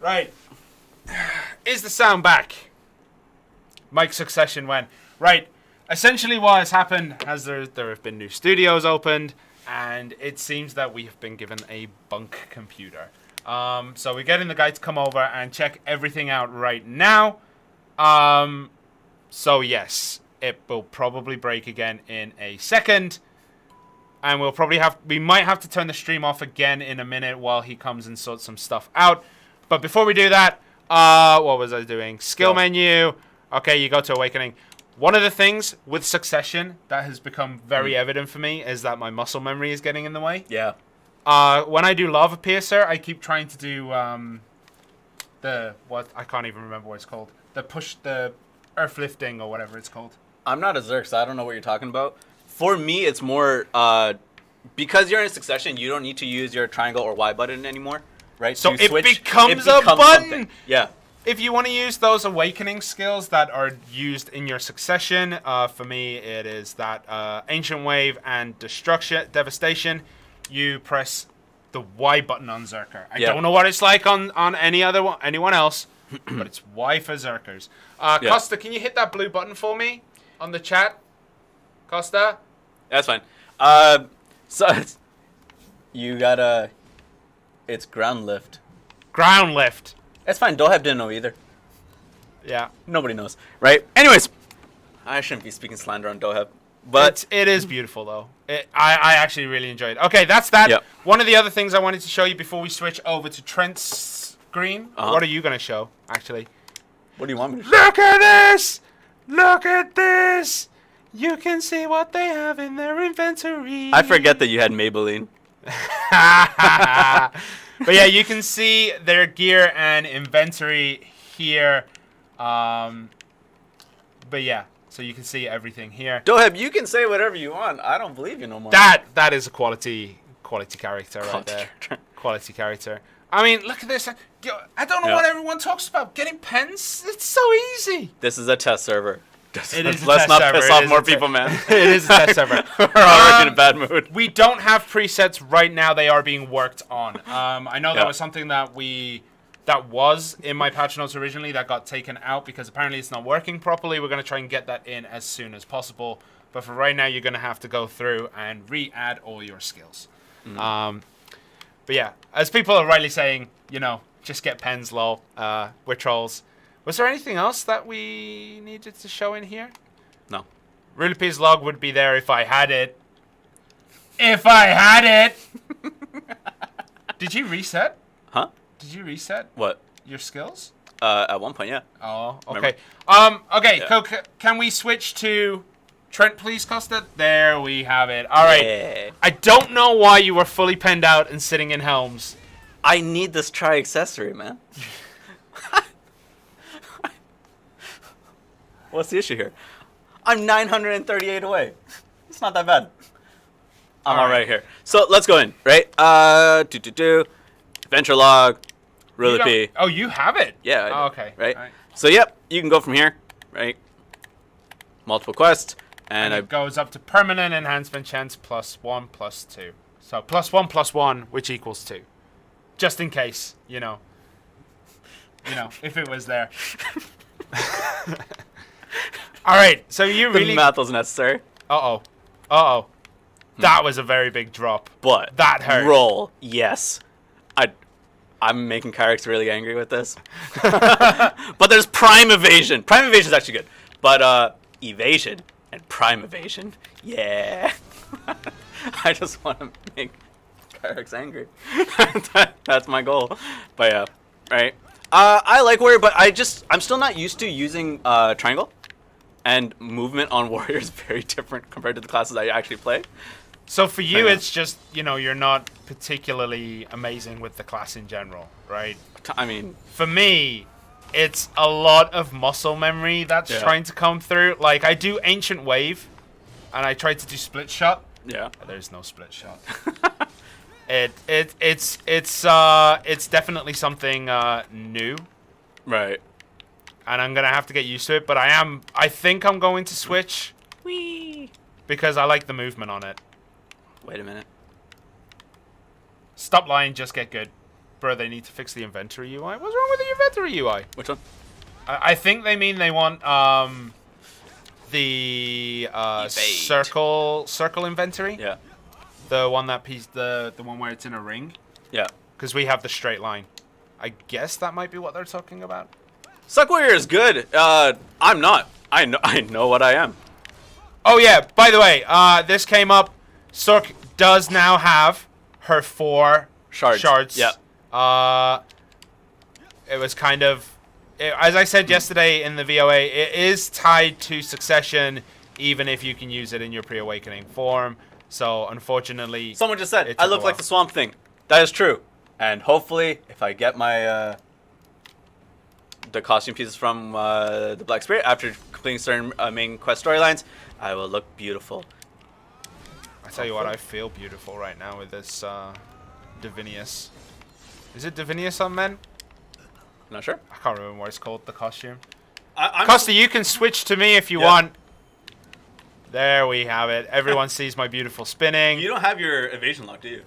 Right. Is the sound back? Mic succession went. Right. Essentially what has happened is there have been new studios opened, and it seems that we have been given a bunk computer. So we're getting the guy to come over and check everything out right now. So yes, it will probably break again in a second. And we might have to turn the stream off again in a minute while he comes and sorts some stuff out. But before we do that, what was I doing? Skill menu. Okay, you go to Awakening. One of the things with Succession that has become very evident for me is that my muscle memory is getting in the way. Yeah. When I do Lava Piercer, I keep trying to do I can't even remember what it's called. The earth lifting or whatever it's called. I'm not a Zerk, so I don't know what you're talking about. For me, it's more because you're in Succession, you don't need to use your triangle or Y button anymore, right? So it becomes a button. Something. Yeah. If you want to use those Awakening skills that are used in your Succession, for me it is that Ancient Wave and Devastation. You press the Y button on Zerker. I don't know what it's like on anyone else, but it's Y for Zerkers. Costa, can you hit that blue button for me on the chat? Costa? That's fine. So you gotta. It's ground lift. Ground lift. That's fine. Doheb didn't know either. Yeah. Nobody knows, right? Anyways, I shouldn't be speaking slander on Doheb, but it is beautiful though. I actually really enjoyed it. Okay, that's that. Yep. One of the other things I wanted to show you before we switch over to Trent's screen. What are you gonna show? Actually. What do you want me to show? Look at this! Look at this! You can see what they have in their inventory. I forget that you had Maybelline. But yeah, you can see their gear and inventory here. But yeah, so you can see everything here. Doheb, you can say whatever you want. I don't believe you no more. That is a quality character right there. Quality character. I mean, look at this. I don't know what everyone talks about. Getting pens? It's so easy. This is a test server. It is Let's not piss off more people, man. It is a test server. We're already in a bad mood. We don't have presets right now. They are being worked on. I know that was something that was in my patch notes originally that got taken out because apparently it's not working properly. We're going to try and get that in as soon as possible. But for right now, you're going to have to go through and re-add all your skills. But yeah, as people are rightly saying, just get pens, lol. We're trolls. Was there anything else that we needed to show in here? No. Rulepe's log would be there if I had it. If I had it! Did you reset? Huh? Did you reset? What? Your skills? At one point, yeah. Oh, okay. Remember? Okay, can we switch to Trent, please, Costa? There we have it. All right. Yeah. I don't know why you were fully penned out and sitting in helms. I need this tri-accessory, man. What's the issue here? I'm 938 away. It's not that bad. I'm all right here. So let's go in, right? Adventure log, Rulepe. Oh, you have it? Yeah. I do, okay. Right? All right. So, yep, you can go from here, right? Multiple quests. And it goes up to permanent enhancement chance +1 +2. So +1 +1, which equals 2. Just in case, if it was there. All right, so you really... The math was necessary. Uh-oh. That was a very big drop. But that hurt. Roll, yes. I'm making Kyrix really angry with this. But there's prime evasion. Prime evasion is actually good. But evasion and prime evasion, yeah. I just want to make Kyrix angry. That's my goal. But yeah, right. I like warrior, but I'm still not used to using triangle. And movement on warrior is very different compared to the classes I actually play. So for you, it's just, you're not particularly amazing with the class in general, right? I mean... For me, it's a lot of muscle memory that's trying to come through. Like, I do Ancient Wave, and I try to do Split Shot. Yeah. There's no Split Shot. It's definitely something new. Right. And I'm going to have to get used to it, but I think I'm going to switch. Whee! Because I like the movement on it. Wait a minute. Stop lying, just get good. bro, they need to fix the inventory UI. What's wrong with the inventory UI? Which one? I think they mean they want the circle inventory. Yeah. The one the one where it's in a ring. Yeah. Because we have the straight line. I guess that might be what they're talking about. Suck Warrior is good. I'm not. I know what I am. Oh yeah. By the way, this came up. Sork does now have her 4 shards. Yeah. It was kind of, as I said yesterday in the VOA, it is tied to succession, even if you can use it in your pre-awakening form. So unfortunately, Someone just said I look like the Swamp Thing. That is true. And hopefully, if I get my the costume pieces from the Black Spirit after completing certain main quest storylines, I will look beautiful. I tell you what, I feel beautiful right now with this Divinius. Is it Divinius on men? Not sure. I can't remember what it's called, the costume. I'm Costa, you can switch to me if you want. There we have it. Everyone sees my beautiful spinning. You don't have your evasion lock, do you?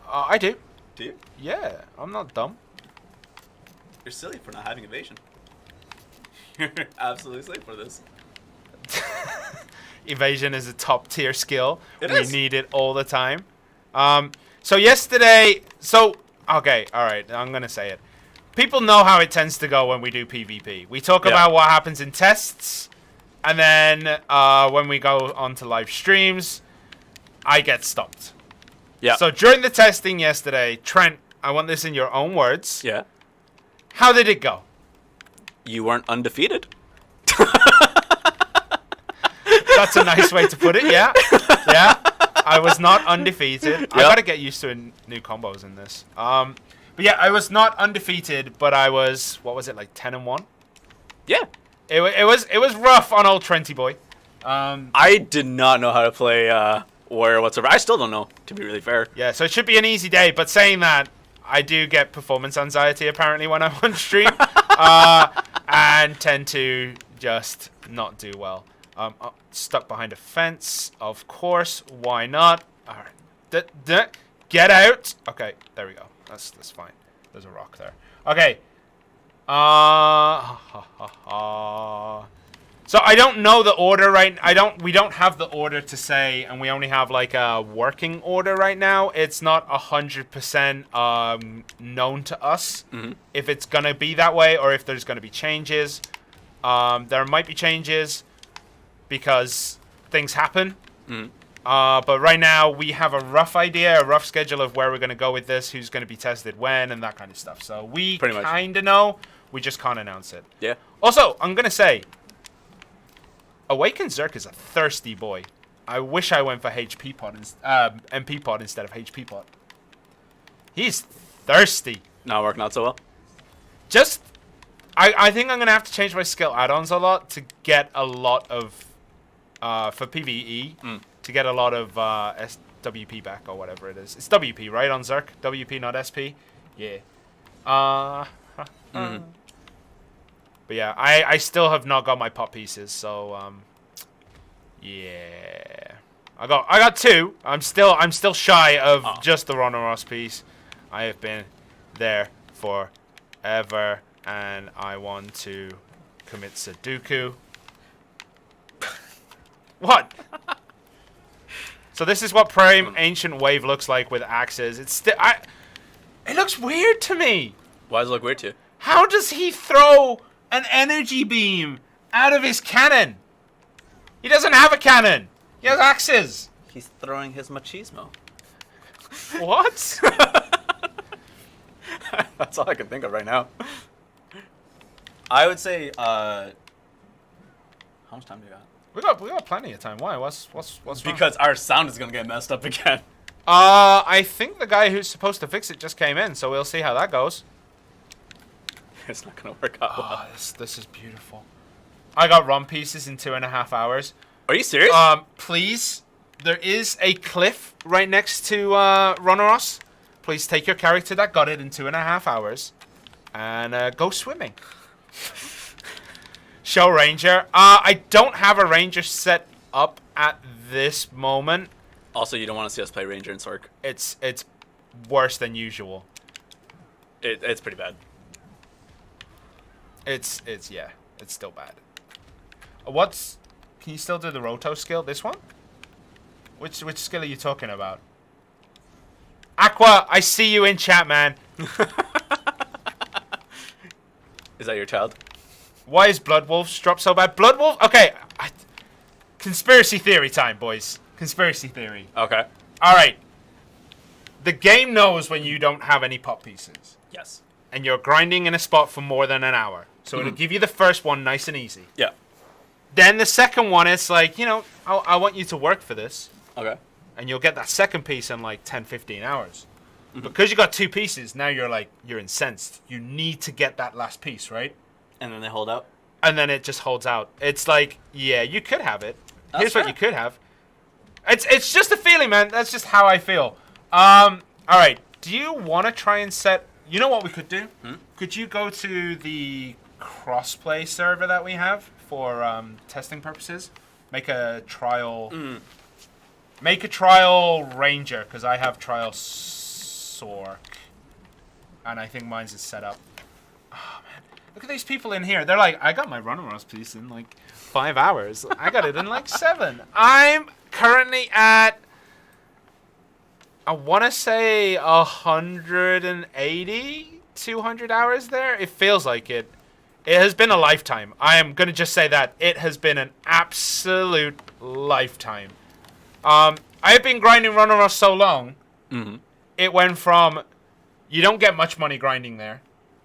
I do. Do you? Yeah, I'm not dumb. You're silly for not having evasion. You're absolutely silly for this. Evasion is a top tier skill. We need it all the time. So yesterday, okay, all right, I'm gonna say it. People know how it tends to go when we do PvP. We talk about what happens in tests, and then when we go on to live streams, I get stopped. Yeah. So during the testing yesterday, Trent, I want this in your own words. Yeah. How did it go? You weren't undefeated. That's a nice way to put it, yeah. Yeah. I was not undefeated. Yep. I gotta get used to new combos in this. But yeah, I was not undefeated, but I was, what was it, like 10-1? Yeah. It was rough on old Trenty boy. I did not know how to play Warrior whatsoever. I still don't know, to be really fair. Yeah, so it should be an easy day, but saying that, I do get performance anxiety apparently when I'm on stream. And tend to just not do well. Stuck behind a fence, of course. Why not? All right, get out. Okay, there we go. That's fine. There's a rock there. Okay. So I don't know the order right. We don't have the order to say, and we only have like a working order right now. It's not 100% known to us if it's gonna be that way or if there's gonna be changes. There might be changes because things happen. But right now we have a rough idea, a rough schedule of where we're gonna go with this, who's gonna be tested when, and that kind of stuff. So we kind of know. We just can't announce it. Yeah. Also, I'm gonna say, Awakened Zerk is a thirsty boy. I wish I went for HP pod MP pod instead of HP pod. He's thirsty. Not working out so well. Just, I think I'm gonna have to change my skill add-ons a lot to get a lot of, for PvE, to get a lot of SWP back or whatever it is. It's WP, right, on Zerk? WP, not SP? Yeah. But yeah, I still have not got my pop pieces, so yeah. I got 2. I'm still shy of just the Ronoros piece. I have been there forever, and I want to commit Sudoku. What? So this is what Prime Ancient Wave looks like with axes. It's still it looks weird to me. Why does it look weird to you? How does he throw an energy beam out of his cannon? He doesn't have a cannon. He has axes. He's throwing his machismo. What? That's all I can think of right now. I would say, how much time do you got? We got plenty of time. Why? What's wrong? Because our sound is gonna get messed up again. I think the guy who's supposed to fix it just came in, so we'll see how that goes. It's not gonna work out well. This is beautiful. I got ROM pieces in 2.5 hours. Are you serious? Please, there is a cliff right next to Ronoros. Please take your character that got it in 2.5 hours and go swimming. Show Ranger. I don't have a Ranger set up at this moment. Also, you don't want to see us play Ranger and Sork. It's worse than usual. It's pretty bad. It's still bad. Can you still do the roto skill? This one? Which skill are you talking about? Aqua, I see you in chat, man. Is that your child? Why is Blood Wolves drop so bad? Blood Wolf? Okay. Conspiracy theory time, boys. Conspiracy theory. Okay. Alright. The game knows when you don't have any pop pieces. Yes. And you're grinding in a spot for more than an hour. So it'll give you the first one nice and easy. Yeah. Then the second one, it's like, I want you to work for this. Okay. And you'll get that second piece in like 10, 15 hours. Because you got 2 pieces, now you're incensed. You need to get that last piece, right? And then they hold out? And then it just holds out. It's like, yeah, you could have it. That's Here's fair. what you could have. It's just a feeling, man. That's just how I feel. All right. Do you want to try and set... You know what we could do? Could you go to the crossplay server that we have for testing purposes? Make a trial... Make a trial ranger, because I have trial sork. And I think mine's is set up. Oh, man. Look at these people in here. They're like, I got my Runner's piece in like 5 hours. I got it in like 7. I'm currently at... I want to say 180, 200 hours there. It feels like it. It has been a lifetime. I am going to just say that. It has been an absolute lifetime. I've been grinding Runner so long, it went from you don't get much money grinding there,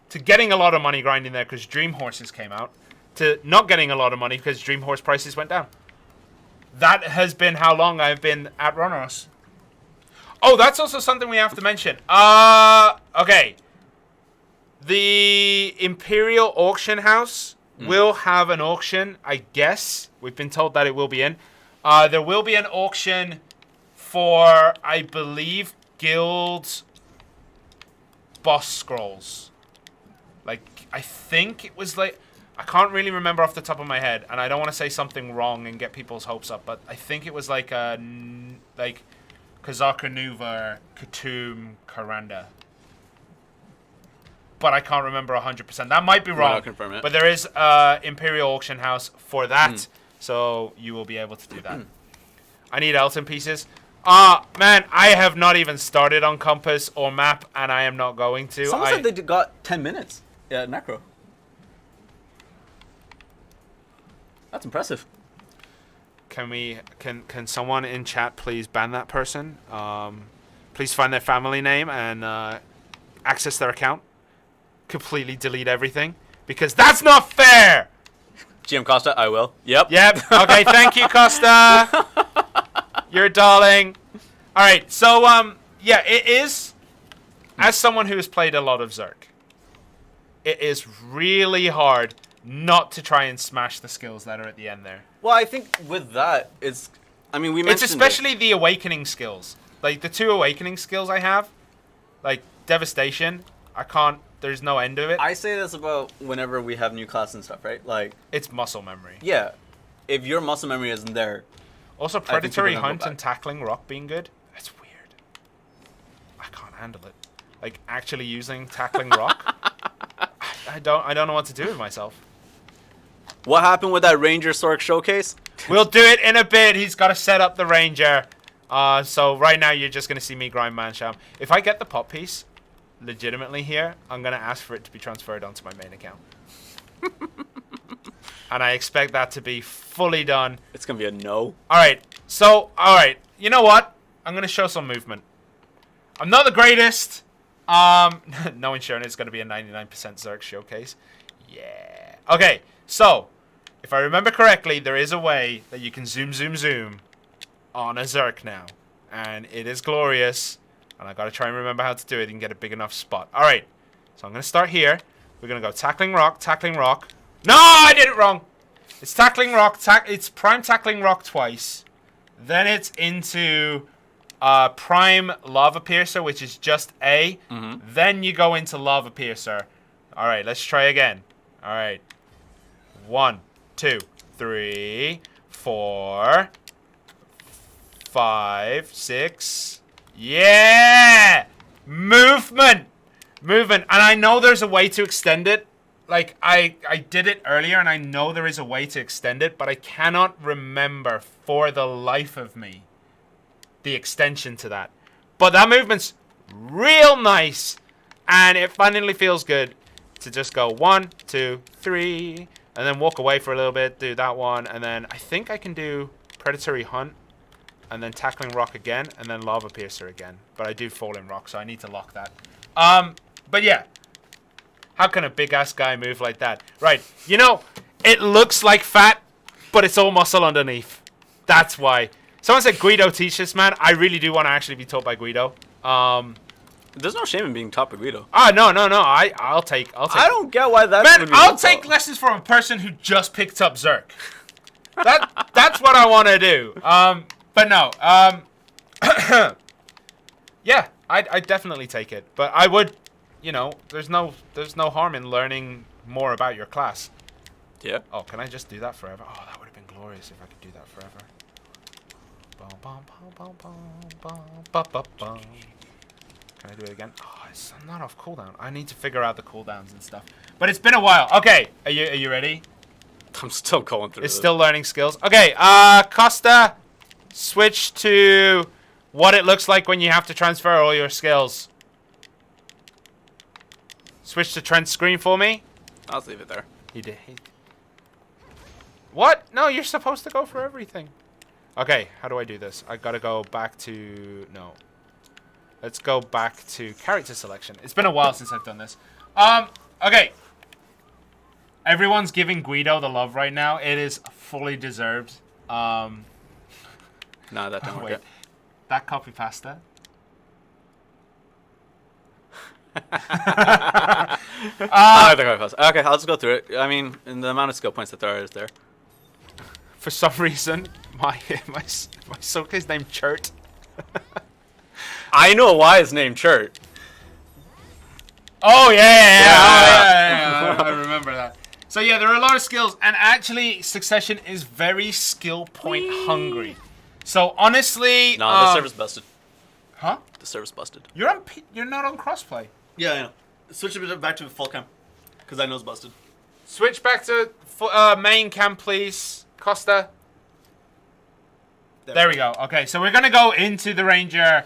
to getting a lot of money grinding there because Dream Horses came out, to not getting a lot of money because Dream Horse prices went down. That has been how long I've been at Runner's. Oh, that's also something we have to mention. Okay. The Imperial Auction House will have an auction, I guess. We've been told that it will be in. There will be an auction for, I believe, Guild boss scrolls. Like, I think it was like... I can't really remember off the top of my head, and I don't want to say something wrong and get people's hopes up, but I think it was like like Kazaka Nuva, Khatum, Karanda. But I can't remember 100%. That might be wrong. I'll confirm it. But there is Imperial Auction House for that, so you will be able to do that. I need Elton pieces. Man, I have not even started on Compass or Map, and I am not going to. Someone said they got 10 minutes. Yeah, Necro. That's impressive. Can someone in chat please ban that person? Please find their family name and access their account. Completely delete everything, because that's not fair. GM Costa, I will. Yep. Okay, thank you, Costa. You're a darling. All right, so yeah, it is. As someone who has played a lot of Zerk, it is really hard not to try and smash the skills that are at the end there. Well, I think with that, it's... I mean, we mentioned it's especially the awakening skills. Like, the 2 awakening skills I have, like, Devastation, I can't... There's no end of it. I say this about whenever we have new classes and stuff, right? Like... It's muscle memory. Yeah. If your muscle memory isn't there... Also, Predatory Hunt and Tackling Rock being good, that's weird. I can't handle it. Like, actually using Tackling Rock, I don't know what to do with myself. What happened with that Ranger Sork showcase? We'll do it in a bit. He's got to set up the Ranger. So right now you're just going to see me grind Mansham. If I get the pop piece, legitimately here, I'm going to ask for it to be transferred onto my main account. And I expect that to be fully done. It's going to be a no. Alright, so, alright. You know what? I'm going to show some movement. I'm not the greatest. No insurance. It's going to be a 99% Zerk showcase. Yeah. Okay, so, if I remember correctly, there is a way that you can zoom on a Zerk now. And it is glorious. And I got to try and remember how to do it and get a big enough spot. Alright, so I'm going to start here. We're going to go Tackling Rock. No, I did it wrong. It's Tackling Rock. It's Prime Tackling Rock twice. Then it's into Prime Lava Piercer, which is just A. Then you go into Lava Piercer. All right, let's try again. All right. 1, 2, 3, 4, 5, 6. Yeah! Movement! movement. And I know there's a way to extend it. Like, I did it earlier, and I know there is a way to extend it, but I cannot remember for the life of me the extension to that. But that movement's real nice, and it finally feels good to just go 1, 2, 3, and then walk away for a little bit, do that one, and then I think I can do Predatory Hunt, and then Tackling Rock again, and then Lava Piercer again. But I do Falling Rock, so I need to lock that. But yeah. How can a big-ass guy move like that? Right. You know, it looks like fat, but it's all muscle underneath. That's why. Someone said Guido teach this, man. I really do want to actually be taught by Guido. There's no shame in being taught by Guido. No. I'll take. I don't get why that. Man, I'll take lessons from a person who just picked up Zerk. That's what I want to do. But no. Yeah, I'd definitely take it. But I would. You know, there's no harm in learning more about your class. Yeah. Oh, can I just do that forever? Oh, that would have been glorious if I could do that forever. Can I do it again? Oh, I'm not off cooldown. I need to figure out the cooldowns and stuff. But it's been a while. Okay, are you ready? I'm still going through. It's still learning skills. Okay, Costa, switch to what it looks like when you have to transfer all your skills. Switch to Trent's screen for me. I'll just leave it there. He did. What? No, you're supposed to go for everything. Okay, how do I do this? I gotta go back to... No. Let's go back to character selection. It's been a while since I've done this. Okay. Everyone's giving Guido the love right now. It is fully deserved. No, that don't work. Wait. That copy pasta. Okay, I'll just go through it. I mean, in the amount of skill points that there is there. For some reason, my Soka is named Chert. I know why it's named Chert. Oh yeah. I remember that. So yeah, there are a lot of skills, and actually, Succession is very skill point hungry. So honestly, no, the server's busted. Huh? The server's busted. You're not on crossplay. Yeah, I know. Switch it back to full cam, because I know it's busted. Switch back to main cam, please, Costa. There we go. Okay, so we're gonna go into the Ranger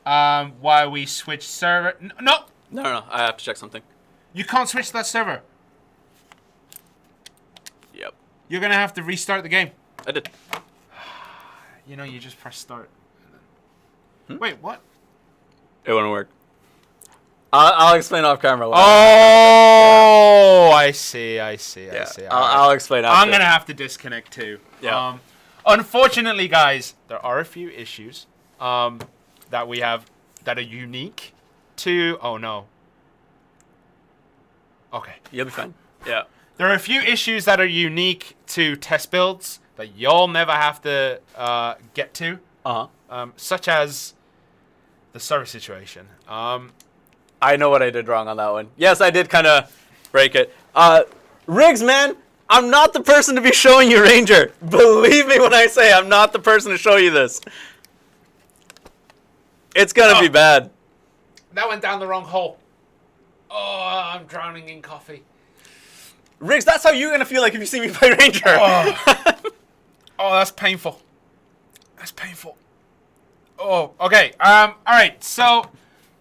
while we switch server. No. No, I have to check something. You can't switch that server. Yep. You're gonna have to restart the game. I did. You know, you just press start. Wait, what? It wouldn't work. I'll explain off camera. Oh, I see. I'll explain after. I'm gonna have to disconnect too. Yeah. Unfortunately, guys, there are a few issues that we have that are unique to. Oh no. Okay. You'll be fine. Yeah. There are a few issues that are unique to test builds that y'all never have to get to. Such as the server situation. I know what I did wrong on that one. Yes, I did kind of break it. Riggs, man, I'm not the person to be showing you Ranger. Believe me when I say I'm not the person to show you this. It's gonna be bad. That went down the wrong hole. Oh, I'm drowning in coffee. Riggs, that's how you're gonna feel like if you see me play Ranger. Oh, that's painful. That's painful. Oh, okay. All right. So,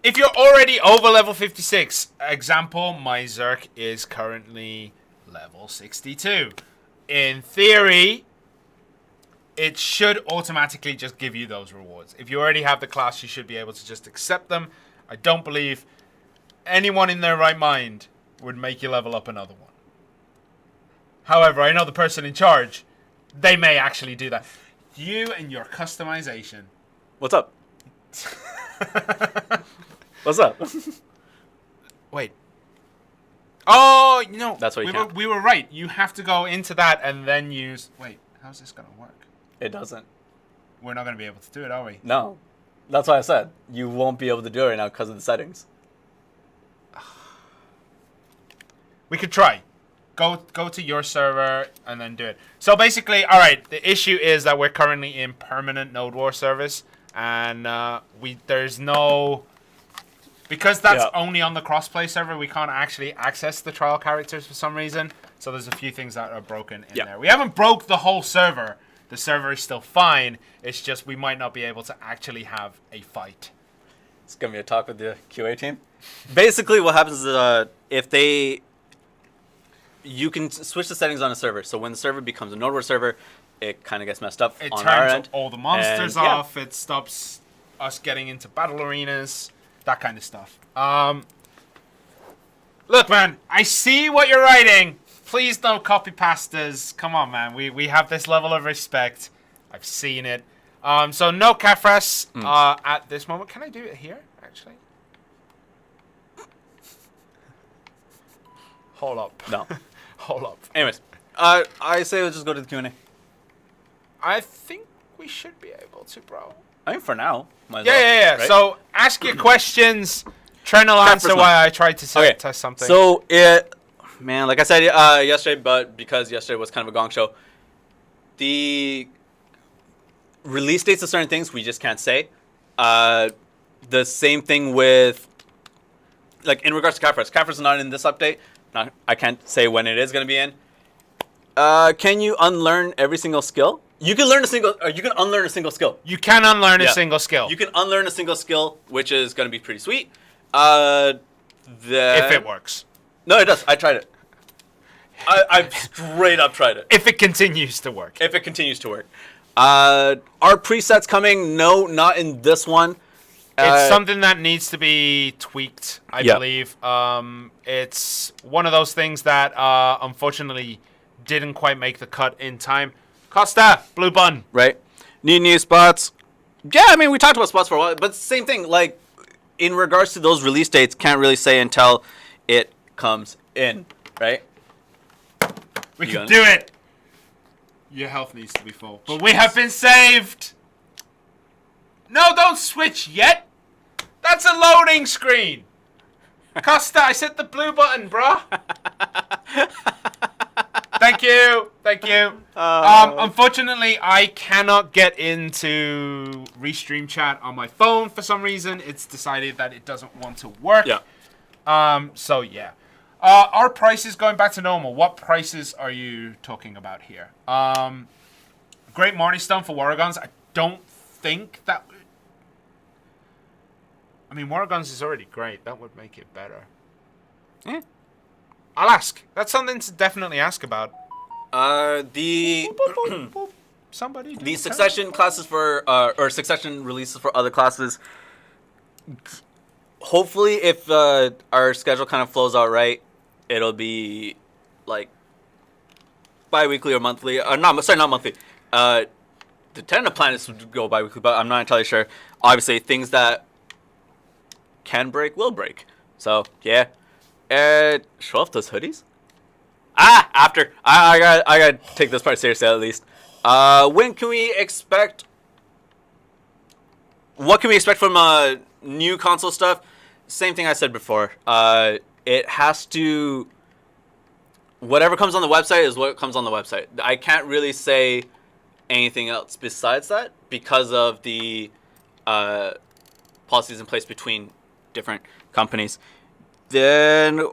if you're already over level 56, example, my Zerk is currently level 62. In theory, it should automatically just give you those rewards. If you already have the class, you should be able to just accept them. I don't believe anyone in their right mind would make you level up another one. However, I know the person in charge, they may actually do that. You and your customization. What's up? What's up? Wait. Oh, you know, that's what we were right. You have to go into that and then use... Wait, how's this going to work? It doesn't. We're not going to be able to do it, are we? No. That's why I said you won't be able to do it right now because of the settings. We could try. Go to your server and then do it. So basically, all right, the issue is that we're currently in permanent Node War service, and there's no... Because that's only on the crossplay server, we can't actually access the trial characters for some reason. So there's a few things that are broken in there. We haven't broke the whole server. The server is still fine. It's just we might not be able to actually have a fight. It's going to be a talk with the QA team. Basically, what happens is you can switch the settings on a server. So when the server becomes a node server, it kind of gets messed up on our end. It turns all the monsters off. It stops us getting into battle arenas. That kind of stuff. Look, man, I see what you're writing. Please don't copy pastas. Come on, man. We have this level of respect. I've seen it. So no Kafras at this moment. Can I do it here, actually? Hold up. No. Hold up. Anyways, I say let's just go to the Q&A. I think we should be able to, bro. I mean, for now. Yeah. Right? So ask your questions. Trent will answer why I tried to test something. So, man, like I said yesterday, but because yesterday was kind of a gong show, the release dates of certain things we just can't say. The same thing with, like, in regards to Kafras. Kafras is not in this update. I can't say when it is going to be in. Can you unlearn every single skill? You can learn you can unlearn a single skill. You can unlearn a single skill. You can unlearn a single skill, which is going to be pretty sweet. If it works. No, it does. I tried it. I straight up tried it. If it continues to work. If it continues to work. Are presets coming? No, not in this one. It's something that needs to be tweaked, I believe. It's one of those things that unfortunately didn't quite make the cut in time. Costa, blue bun. Right. Need new spots. Yeah, I mean, we talked about spots for a while, but same thing. Like, in regards to those release dates, can't really say until it comes in, right? We can do it. Your health needs to be full. But we have been saved. No, don't switch yet. That's a loading screen. Costa, I said the blue button, bro. Thank you. Unfortunately, I cannot get into Restream chat on my phone for some reason. It's decided that it doesn't want to work. Yeah. So, yeah. Are prices going back to normal? What prices are you talking about here? Great Morningstone for Waragons. I don't think that... I mean, Waragons is already great. That would make it better. Yeah. I'll ask. That's something to definitely ask about. The Somebody. The succession classes for or succession releases for other classes. Hopefully, if our schedule kind of flows out right, it'll be like bi-weekly or monthly. Not monthly. The tentative plan is to go bi-weekly, but I'm not entirely sure. Obviously, things that can break will break. So yeah. Show off those hoodies. After I gotta take this part seriously at least. When can we expect? What can we expect from new console stuff? Same thing I said before. It has to. Whatever comes on the website is what comes on the website. I can't really say anything else besides that because of the policies in place between different companies. Then,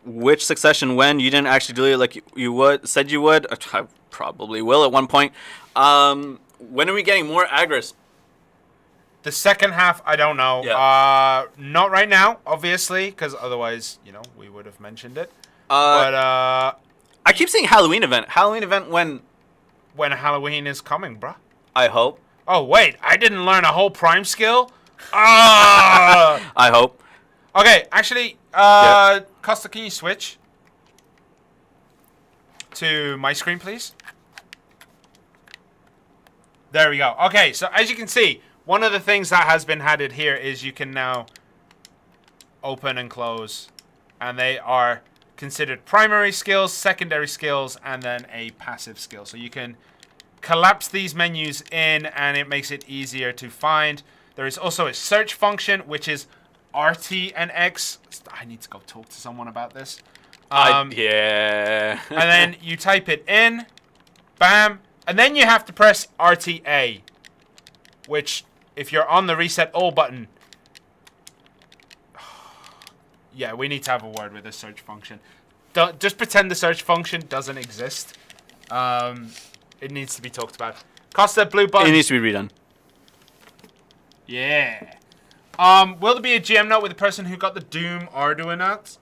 which succession? When you didn't actually do it like you said you would? I probably will at one point. When are we getting more Aggress? The second half, I don't know. Yeah. Not right now, obviously, because otherwise, we would have mentioned it. But I keep saying Halloween event. Halloween event when? When Halloween is coming, bruh. I hope. Oh wait, I didn't learn a whole Prime skill. Ah. I hope. Okay, actually, Costa, can you switch to my screen, please? There we go. Okay, so as you can see, one of the things that has been added here is you can now open and close, and they are considered primary skills, secondary skills, and then a passive skill. So you can collapse these menus in, and it makes it easier to find. There is also a search function, which is RT and X. I need to go talk to someone about this. Yeah. And then you type it in. Bam. And then you have to press RTA. Which, if you're on the reset all button, Yeah, we need to have a word with the search function. Don't just pretend the search function doesn't exist. It needs to be talked about. Costa, blue button. It needs to be redone. Yeah. Will there be a GM note with the person who got the Doom Arduinat?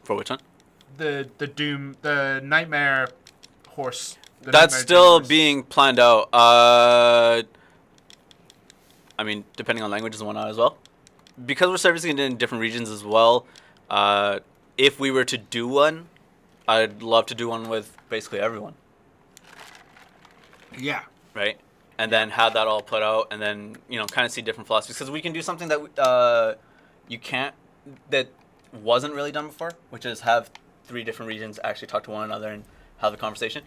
For which one? The Doom, the Nightmare horse. The That's Nightmare still horse. being planned out. I mean, depending on languages and whatnot as well. Because we're servicing it in different regions as well, if we were to do one, I'd love to do one with basically everyone. Yeah. Right? And then have that all put out and then, kind of see different philosophies. Because we can do something that you can't, that wasn't really done before, which is have 3 different regions actually talk to one another and have a conversation.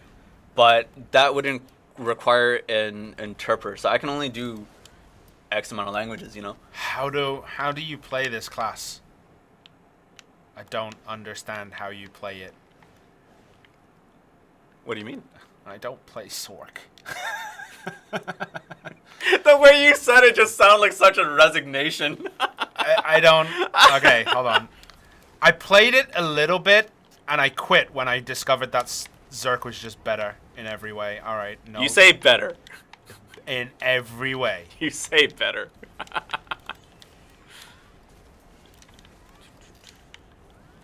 But that wouldn't require an interpreter. So I can only do X amount of languages, How do you play this class? I don't understand how you play it. What do you mean? I don't play Sork. The way you said it just sounded like such a resignation. I don't... Okay, hold on. I played it a little bit, and I quit when I discovered that Zerk was just better in every way. All right, no. You say better. In every way. You say better.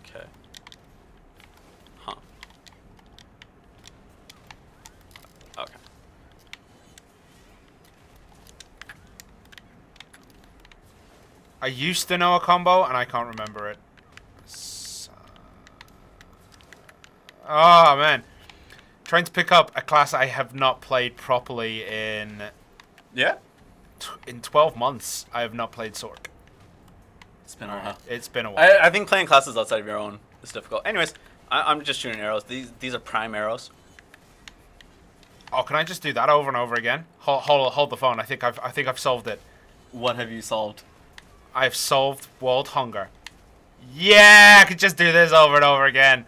Okay. Huh. Okay. I used to know a combo, and I can't remember it. Oh, man. Trying to pick up a class I have not played properly in... Yeah? In 12 months, I have not played Sork. It's been a while. It's been a while. I think playing classes outside of your own is difficult. Anyways, I'm just shooting arrows. These are prime arrows. Oh, can I just do that over and over again? Hold the phone. I think I've solved it. What have you solved? I've solved world hunger. Yeah, I could just do this over and over again.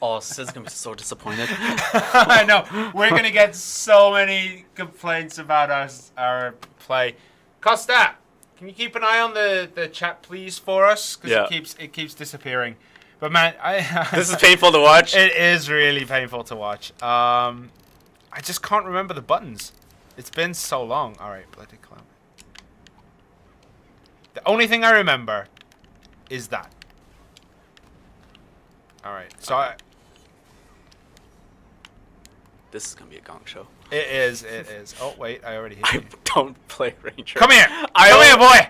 Oh, Sid's gonna be so disappointed. I know. We're gonna get so many complaints about our play. Costa, can you keep an eye on the chat, please, for us? Because it keeps disappearing. But man, this is painful to watch. It is really painful to watch. I just can't remember the buttons. It's been so long. All right, bloody clown. The only thing I remember is that. All right, so this is gonna be a gong show. It is. Oh wait, I already hit you. I don't play Ranger. Come here. Come here, boy.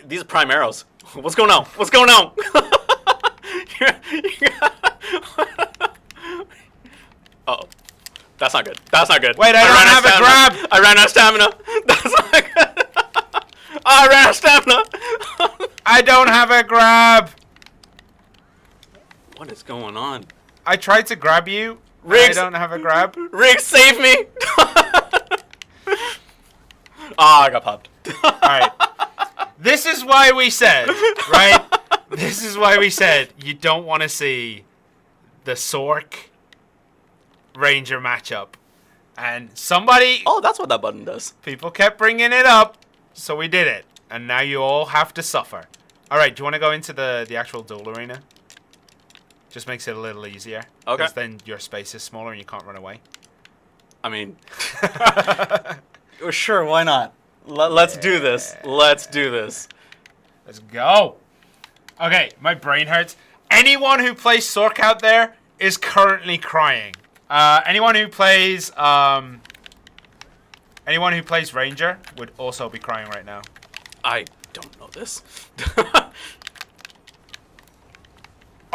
These are prime arrows. What's going on? What's going on? Uh-oh. That's not good. That's not good. Wait, I don't have a grab. I ran out of stamina. That's not good. I ran out of stamina. I don't have a grab. What is going on? I tried to grab you. Riggs, I don't have a grab. Riggs, save me. I got popped. Alright. This is why we said, right? This is why we said you don't want to see the Sork Ranger matchup. And somebody... Oh, that's what that button does. People kept bringing it up, so we did it. And now you all have to suffer. Alright, do you want to go into the actual duel arena? Just makes it a little easier. Okay. Because then your space is smaller and you can't run away. I mean... Sure, why not? Let's do this. Let's do this. Let's go. Okay, my brain hurts. Anyone who plays Sork out there is currently crying. Anyone who plays Ranger would also be crying right now. I don't know this.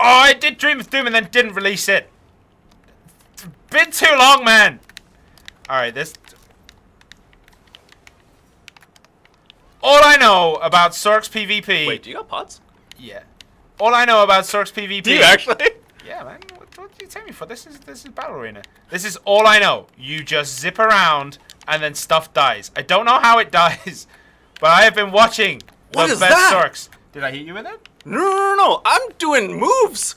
Oh, I did Dream of Doom and then didn't release it. It's been too long, man. Alright, this... All I know about Sork's PvP... Wait, do you got pods? Yeah. All I know about Sork's PvP... Do you actually? Yeah, man. What do you take me for? This is Battle Arena. This is all I know. You just zip around and then stuff dies. I don't know how it dies, but I have been watching What the is best that? Sorks. Did I hit you with it? No. I'm doing moves.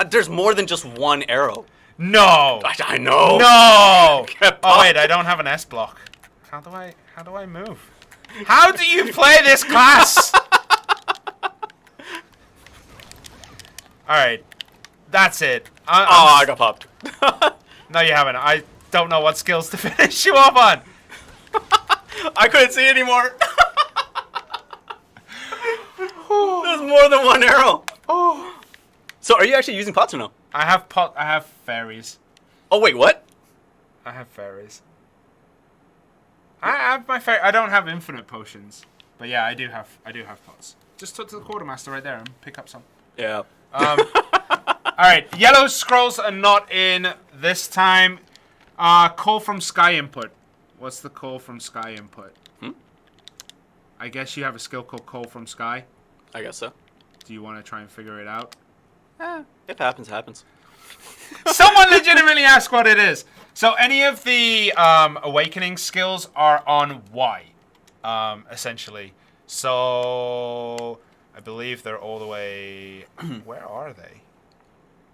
There's more than just one arrow. No. I know. No. Oh wait, I don't have an S block. How do I move? How do you play this class? All right, that's it. I got popped. No, you haven't. I don't know what skills to finish you off on. I couldn't see anymore. There's more than one arrow. Oh. So are you actually using pots or no? I have fairies. Oh wait, what? I have fairies. I have my I don't have infinite potions, but yeah, I do have pots. Just talk to the quartermaster right there and pick up some. Yeah. All right, yellow scrolls are not in this time. Call from sky input. What's the call from sky input? I guess you have a skill called call from sky. I guess so. Do you want to try and figure it out? If it happens, it happens. Someone legitimately asked what it is. So any of the awakening skills are on Y, essentially. So I believe they're all the way... Where are they?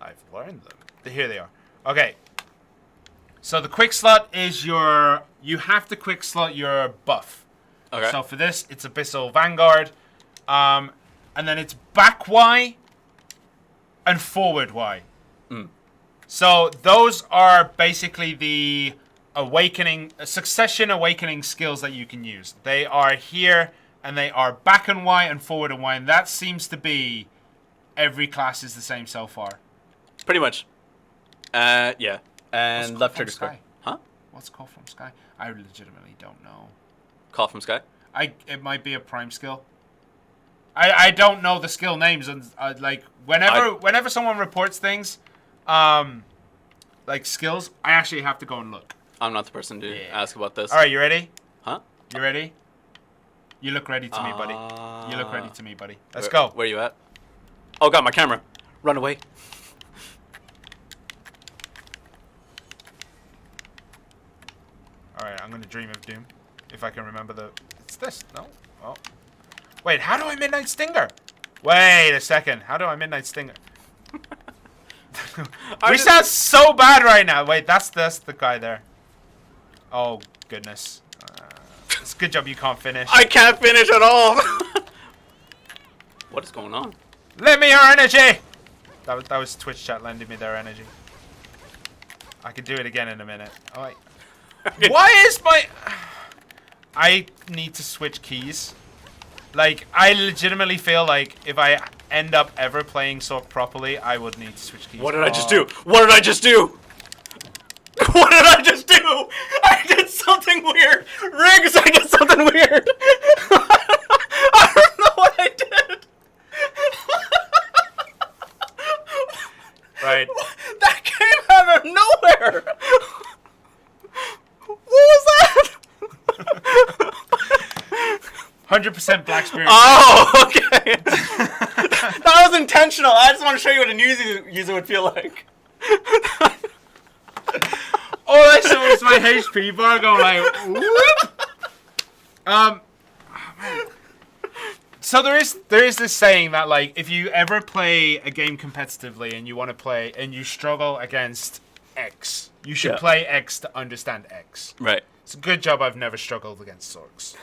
I've learned them. Here they are. Okay. So the quick slot is your... You have to quick slot your buff. Okay. So for this, it's Abyssal Vanguard. And then it's back Y and forward Y. So those are basically the succession awakening skills that you can use. They are here, and they are back and Y and forward and Y, and that seems to be every class is the same so far. Pretty much. Yeah. And left trigger square. Huh? What's call from sky? I legitimately don't know. Call from sky? It might be a prime skill. I don't know the skill names, and like whenever someone reports things, like skills, I actually have to go and look. I'm not the person to ask about this. All right, you ready? Huh? You ready? You look ready to me, buddy. You look ready to me, buddy. Let's go. Where are you at? Oh god, my camera. Run away. All right, I'm gonna dream of doom, if I can remember the. It's this. No. Oh. Wait, how do I Midnight Stinger? Wait a second. How do I Midnight Stinger? We sound so bad right now. Wait, that's the guy there. Oh, goodness. It's a good job you can't finish. I can't finish at all. What is going on? Lend me your energy. That was Twitch chat lending me their energy. I could do it again in a minute. Oh, wait. Why is my... I need to switch keys. Like, I legitimately feel like if I end up ever playing Sork properly, I would need to switch keys. What did I just do? What did I just do? What did I just do? I did something weird. Riggs, I did something weird. I don't know what I did. Right. That came out of nowhere. What was that? 100% Black Spirit. Oh, okay. That was intentional. I just want to show you what a news user would feel like. All I saw was my HP bar going like, whoop. So there is this saying that like if you ever play a game competitively and you want to play and you struggle against X, you should play X to understand X. Right. It's a good job I've never struggled against Sorks.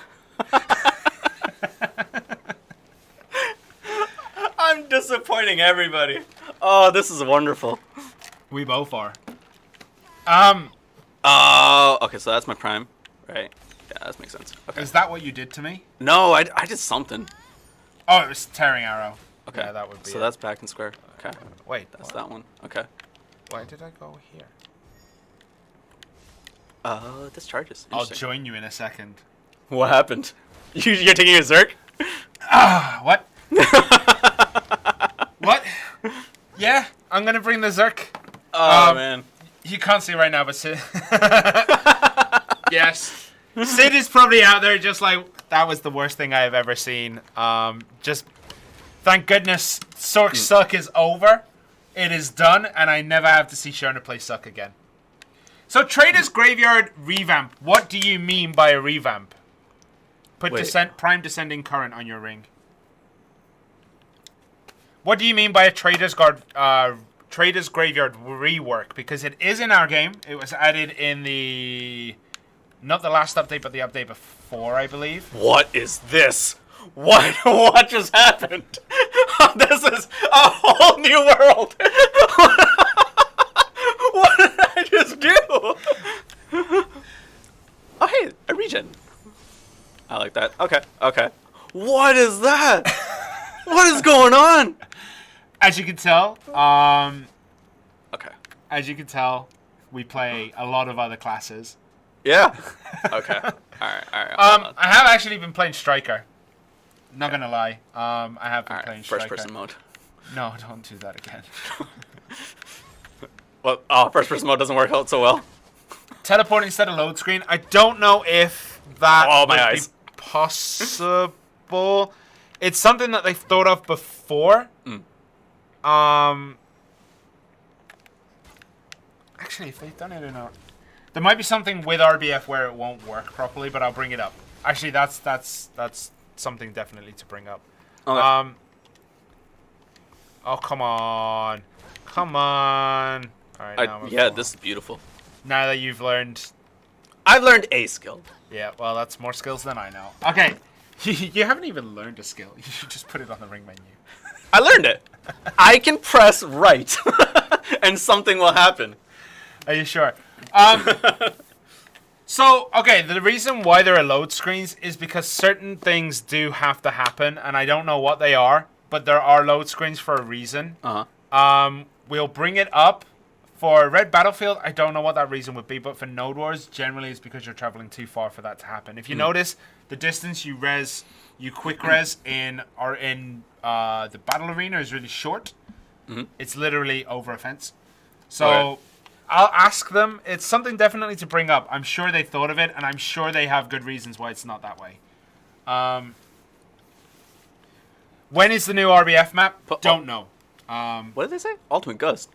I'm disappointing everybody. Oh, this is wonderful. We both are. Oh, okay, so that's my prime, right? Yeah, that makes sense. Okay. Is that what you did to me? No, I did something. Oh, it was tearing arrow. Okay, yeah, that would be. So that's back and square. Okay. Wait, that's that one. Okay. Why did I go here? This charges. I'll join you in a second. What happened? You're taking a Zerk? What? What? Yeah, I'm gonna bring the Zerk. Oh man. You can't see right now, but Sid. Yes. Sid is probably out there just like, that was the worst thing I have ever seen. Just, thank goodness, Sork Suck is over. It is done, and I never have to see Sherna play Suck again. So, Trader's Graveyard revamp. What do you mean by a revamp? Put prime descending current on your ring. What do you mean by a Trader's Graveyard rework? Because it is in our game. It was added in the... Not the last update, but the update before, I believe. What is this? What just happened? This is a whole new world. What did I just do? Oh, hey, a regen. I like that. Okay. What is that? What is going on? As you can tell, Okay. as you can tell, we play a lot of other classes. Yeah. Okay. All right. I have actually been playing Striker. Not gonna lie. I have been playing Striker. First person mode. No, don't do that again. Well, first person mode doesn't work out so well. Teleport instead of load screen. I don't know if that Oh, my would eyes. be possible. It's something that they've thought of before. Actually, if they've done it or not, there might be something with RBF where it won't work properly, but I'll bring it up. Actually, that's something definitely to bring up. Okay. Oh, come on. All right, now This is beautiful. Now that you've learned. I've learned a skill. Yeah, well, that's more skills than I know. Okay, you haven't even learned a skill. You should just put it on the ring menu. I learned it. I can press right, and something will happen. Are you sure? So, okay, the reason why there are load screens is because certain things do have to happen, and I don't know what they are, but there are load screens for a reason. We'll bring it up. For Red Battlefield, I don't know what that reason would be, but for Node Wars, generally it's because you're traveling too far for that to happen. If you notice, the distance you quick res in the battle arena is really short. It's literally over a fence. So Okay. I'll ask them. It's something definitely to bring up. I'm sure they thought of it, and I'm sure they have good reasons why it's not that way. When is the new RBF map? Don't know. What did they say? Ultimate Gust.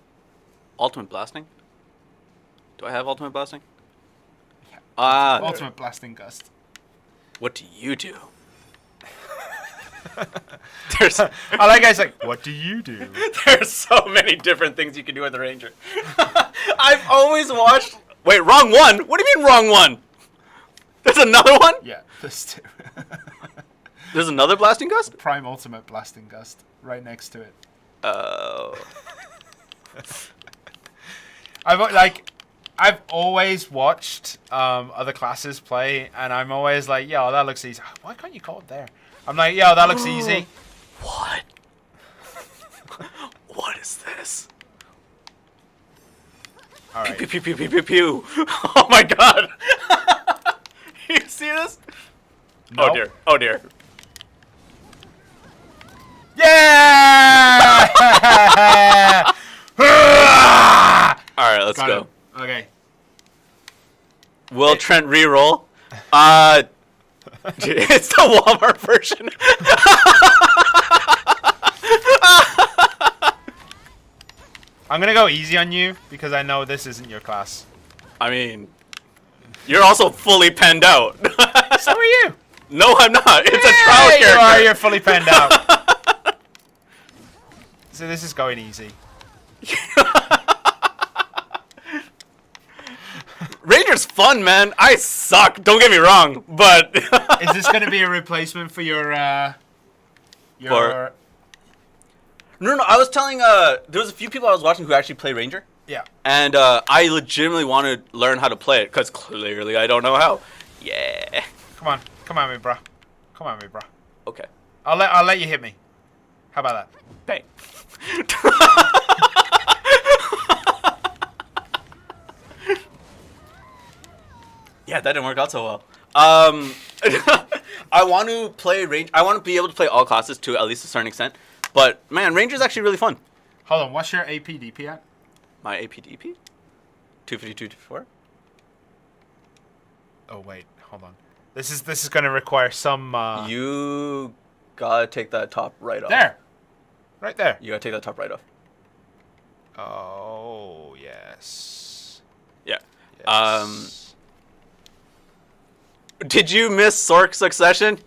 Ultimate Blasting? Do I have Ultimate Blasting? Ultimate Blasting Gust. What do you do? I like guys like, what do you do? There's so many different things you can do with the Ranger. I've always watched... Wait, wrong one? What do you mean wrong one? There's another one? Yeah, there's two. There's another Blasting Gust? Prime Ultimate Blasting Gust right next to it. Oh. I've always watched other classes play, and I'm always like, yo, that looks easy. Why can't you call it there? I'm like, yo, that looks easy. What? What is this? All right. Pew, pew, pew, pew, pew, pew. Oh my god. You see this? Nope. Oh dear. Oh dear. Yeah! Alright, let's Got go. him. Okay. Will Trent reroll? It's the Walmart version. I'm gonna go easy on you because I know this isn't your class. I mean, you're also fully penned out. So are you. No, I'm not. It's a trial Yeah, character. you are. You're fully penned out. So this is going easy. Ranger's fun, man. I suck. Don't get me wrong, but Is this gonna be a replacement for your For- No. I was telling there was a few people I was watching who actually play Ranger, yeah. and I legitimately want to learn how to play it because clearly I don't know how. Yeah. Come on, me, bro. Come on, me, bro. Okay. I'll let you hit me. How about that? Bang. Yeah, that didn't work out so well. I want to play range. I want to be able to play all classes to at least a certain extent. But man, Ranger's actually really fun. Hold on. What's your APDP at? My APDP? 252 to 4. Oh wait, hold on. This is gonna require some. You gotta take that top right off. There. Right there. You gotta take that top right off. Oh yes. Yeah. Yes. Did you miss Sork Succession?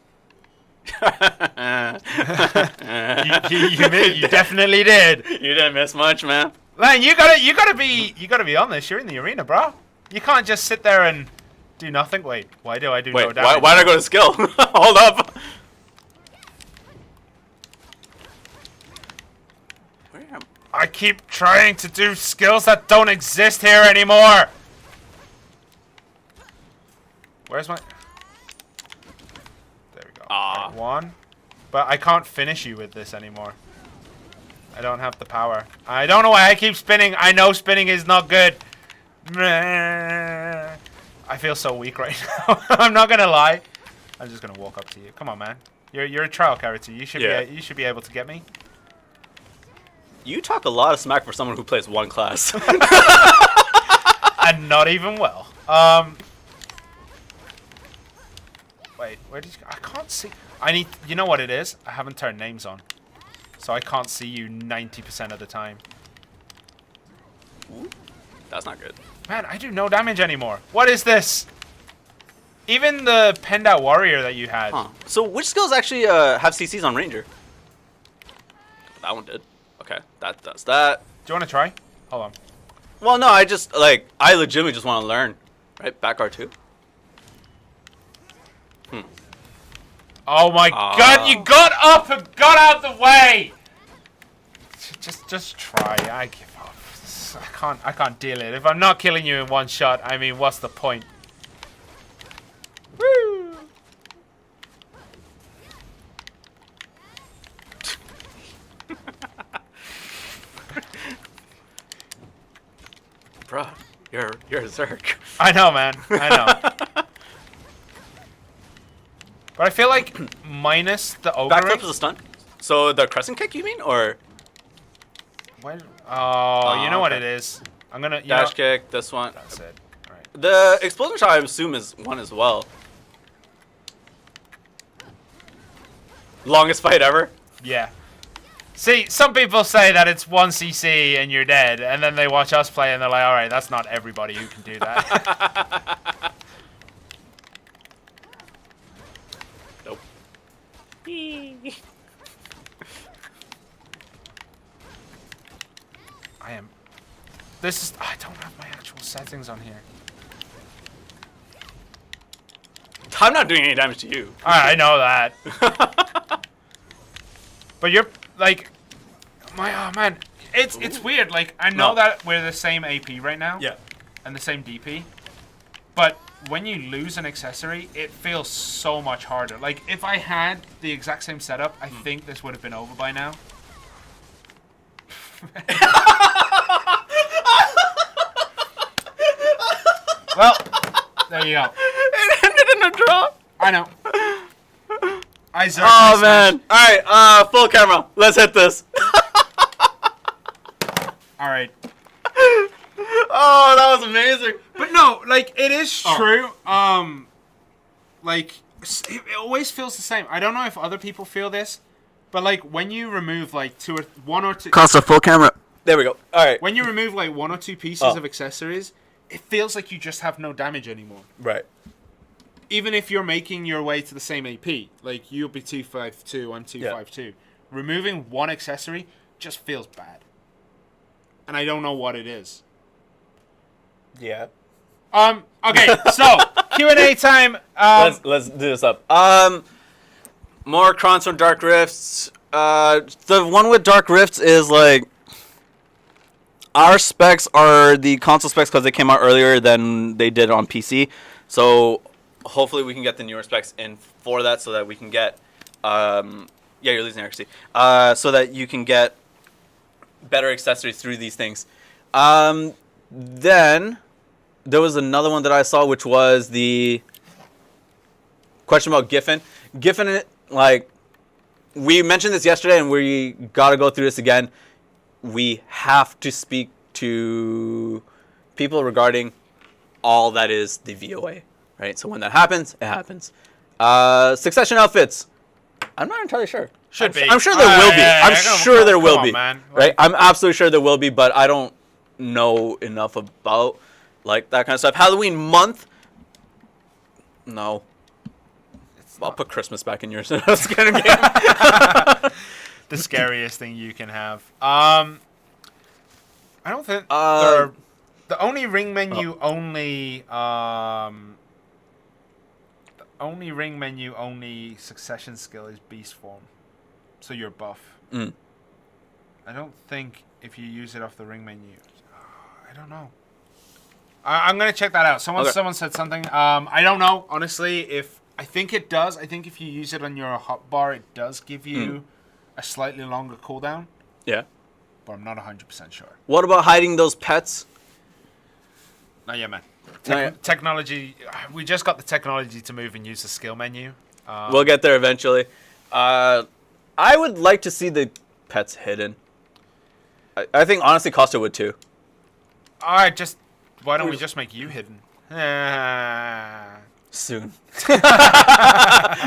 You definitely did. You didn't miss much, man. Man, you gotta be on this. You're in the arena, bro. You can't just sit there and do nothing. Wait, why do I do no Wait, damage? why did I go to skill? Hold up. I keep trying to do skills that don't exist here anymore. Where's my... There we go. Ah. Right, one. But I can't finish you with this anymore. I don't have the power. I don't know why I keep spinning. I know spinning is not good. I feel so weak right now. I'm not gonna lie. I'm just gonna walk up to you. Come on, man. You're a trial character. You should be able to get me. You talk a lot of smack for someone who plays one class. And not even well. Wait, where did you go? I can't see. I need. You know what it is? I haven't turned names on, so I can't see you 90% of the time. Ooh, that's not good. Man, I do no damage anymore. What is this? Even the penned out warrior that you had. Huh. So which skills actually have CCs on Ranger? That one did. Okay, that does that. Do you want to try? Hold on. Well, no, I just like I legitimately just want to learn. Right, back R2. Oh my god! You got up and got out the way. Just try. I give up. I can't deal it. If I'm not killing you in one shot, I mean, what's the point? Woo! Bruh, you're a Zerk. I know, man. I know. But I feel like minus the ogre. Backflip is a stunt. So the crescent kick, you mean, or? When? Oh, you know what it is. I'm gonna dash kick. This one. That's it. All right. The explosion shot, I assume, is one as well. Longest fight ever. Yeah. See, some people say that it's 1 CC and you're dead, and then they watch us play and they're like, all right, that's not everybody who can do that. Nope. I don't have my actual settings on here. I'm not doing any damage to you. I know that. But you're like, oh man, it's weird. Like I know that we're the same AP right now. Yeah. And the same DP. But when you lose an accessory, it feels so much harder. Like if I had the exact same setup, I think this would have been over by now. Well, there you go. It ended in a draw. I know. Oh man! All right, full camera. Let's hit this. All right. Oh, that was amazing. But no, like it is true. Like it always feels the same. I don't know if other people feel this, but like when you remove like one or two. Costa full camera. There we go. All right. When you remove like one or two pieces of accessories, it feels like you just have no damage anymore. Right. Even if you're making your way to the same AP, like you'll be 252, I'm 252. Removing one accessory just feels bad. And I don't know what it is. Yeah. Okay, so Q&A time. Let's do this up. More crons from Dark Rifts. The one with Dark Rifts is like our specs are the console specs because they came out earlier than they did on PC. So hopefully we can get the newer specs in for that, so that we can get you're losing accuracy. So that you can get better accessories through these things. Then there was another one that I saw, which was the question about Giffen. Giffen, like, we mentioned this yesterday, and we got to go through this again. We have to speak to people regarding all that is the VOA, right? So when that happens, it happens. Succession outfits. I'm not entirely sure. I'm sure there will be. I'm sure there will be. Man. Right? I'm absolutely sure there will be, but I don't know enough about like that kind of stuff. Halloween month. No. I'll put Christmas back in yours. The scariest thing you can have. I don't think the only ring menu only succession skill is beast form. So you're buff. I don't think if you use it off the ring menu. I don't know. I'm gonna check that out. Someone said something. I don't know honestly. If I think it does. I think if you use it on your hotbar, it does give you a slightly longer cooldown. Yeah. But I'm not 100% sure. What about hiding those pets? Not yet, man. Not yet. Technology. We just got the technology to move and use the skill menu. We'll get there eventually. I would like to see the pets hidden. I think honestly Costa would too. Why don't we just make you hidden? Soon.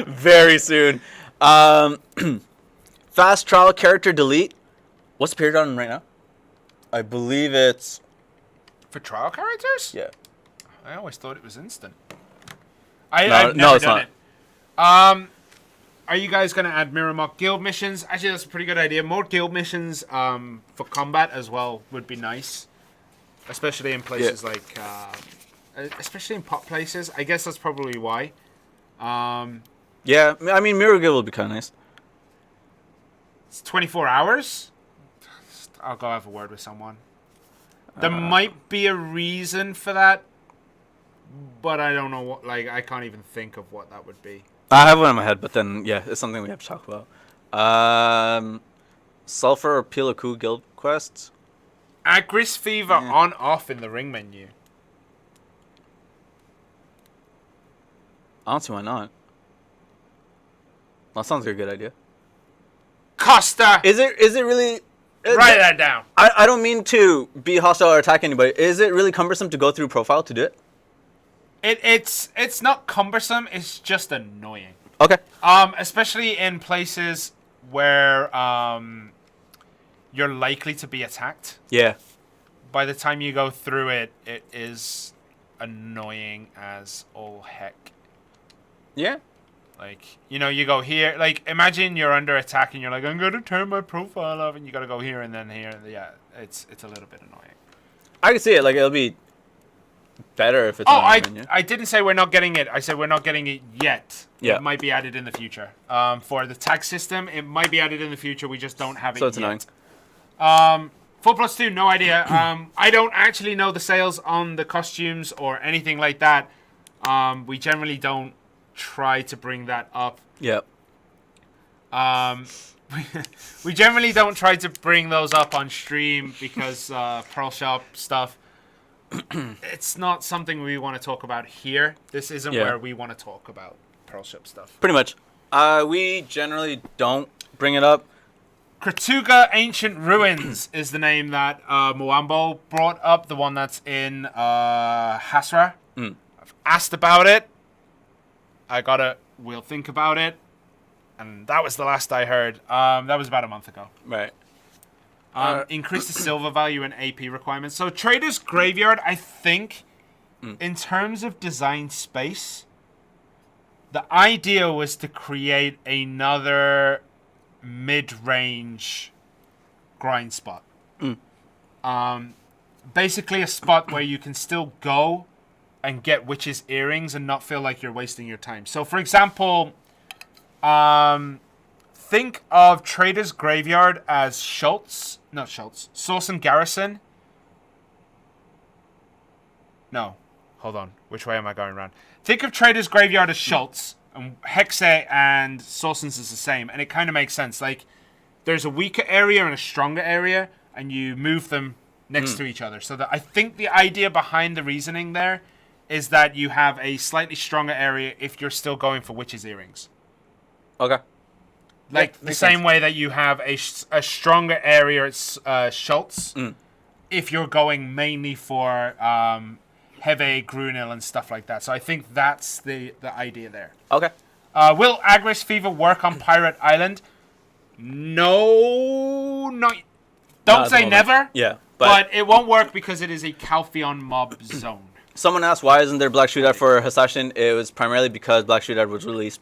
Very soon. Fast trial character delete. What's the period on right now? I believe it's... For trial characters? Yeah. I always thought it was instant. No, I've never it's done not. it. Are you guys going to add mirror mock guild missions? Actually, that's a pretty good idea. More guild missions for combat as well would be nice. Especially in places like... especially in pop places. I guess that's probably why. Yeah, I mean, mirror guild would be kind of nice. It's 24 hours? I'll go have a word with someone. There might be a reason for that, but I don't know what. Like, I can't even think of what that would be. I have one in my head, but then yeah, it's something we have to talk about. Sulfur or Pilaku guild quests. Aggress fever on off in the ring menu. I don't see why not. That sounds like a good idea. Costa. Is it really? Write that down. I don't mean to be hostile or attack anybody. Is it really cumbersome to go through profile to do it? It's not cumbersome. It's just annoying. Okay. Especially in places where you're likely to be attacked. Yeah. By the time you go through it, it is annoying as all heck. Yeah. Like, you know, you go here. Like, imagine you're under attack and you're like, I'm going to turn my profile off. And you got to go here and then here. Yeah, it's a little bit annoying. I can see it. Like, it'll be better if it's on the menu. I didn't say we're not getting it. I said we're not getting it yet. Yeah. It might be added in the future. For the tag system, it might be added in the future. We just don't have it yet. So it's annoying. 4+2, no idea. I don't actually know the sales on the costumes or anything like that. We generally don't try to bring that up. Yep. We generally don't try to bring those up on stream because Pearl Shop stuff. It's not something we want to talk about here. This isn't where we want to talk about Pearl Shop stuff. Pretty much. We generally don't bring it up. Kratuga Ancient Ruins is the name that Muambo brought up, the one that's in Hasra. I've asked about it. We'll think about it. And that was the last I heard. That was about a month ago. Right. Increase the silver value and AP requirements. So Trader's Graveyard, I think, in terms of design space, the idea was to create another mid-range grind spot. Basically a spot where you can still go and get witches' earrings and not feel like you're wasting your time. So, for example, think of Trader's Graveyard as Source and Garrison. No, hold on. Which way am I going around? Think of Trader's Graveyard as Schultz, and Hexe and Sorson's is the same, and it kind of makes sense. Like, there's a weaker area and a stronger area, and you move them next to each other. So that I think the idea behind the reasoning there is that you have a slightly stronger area if you're still going for witches' earrings. Okay. Like the same way that you have a stronger area at Schultz if you're going mainly for Heve, Grunil, and stuff like that. So I think that's the idea there. Okay. Will Aggress Fever work on Pirate Island? No, don't say never. Yeah, but it won't work because it is a Calpheon mob zone. Someone asked why isn't there Black Shootout for Hissashin? It was primarily because Black Shootout was released.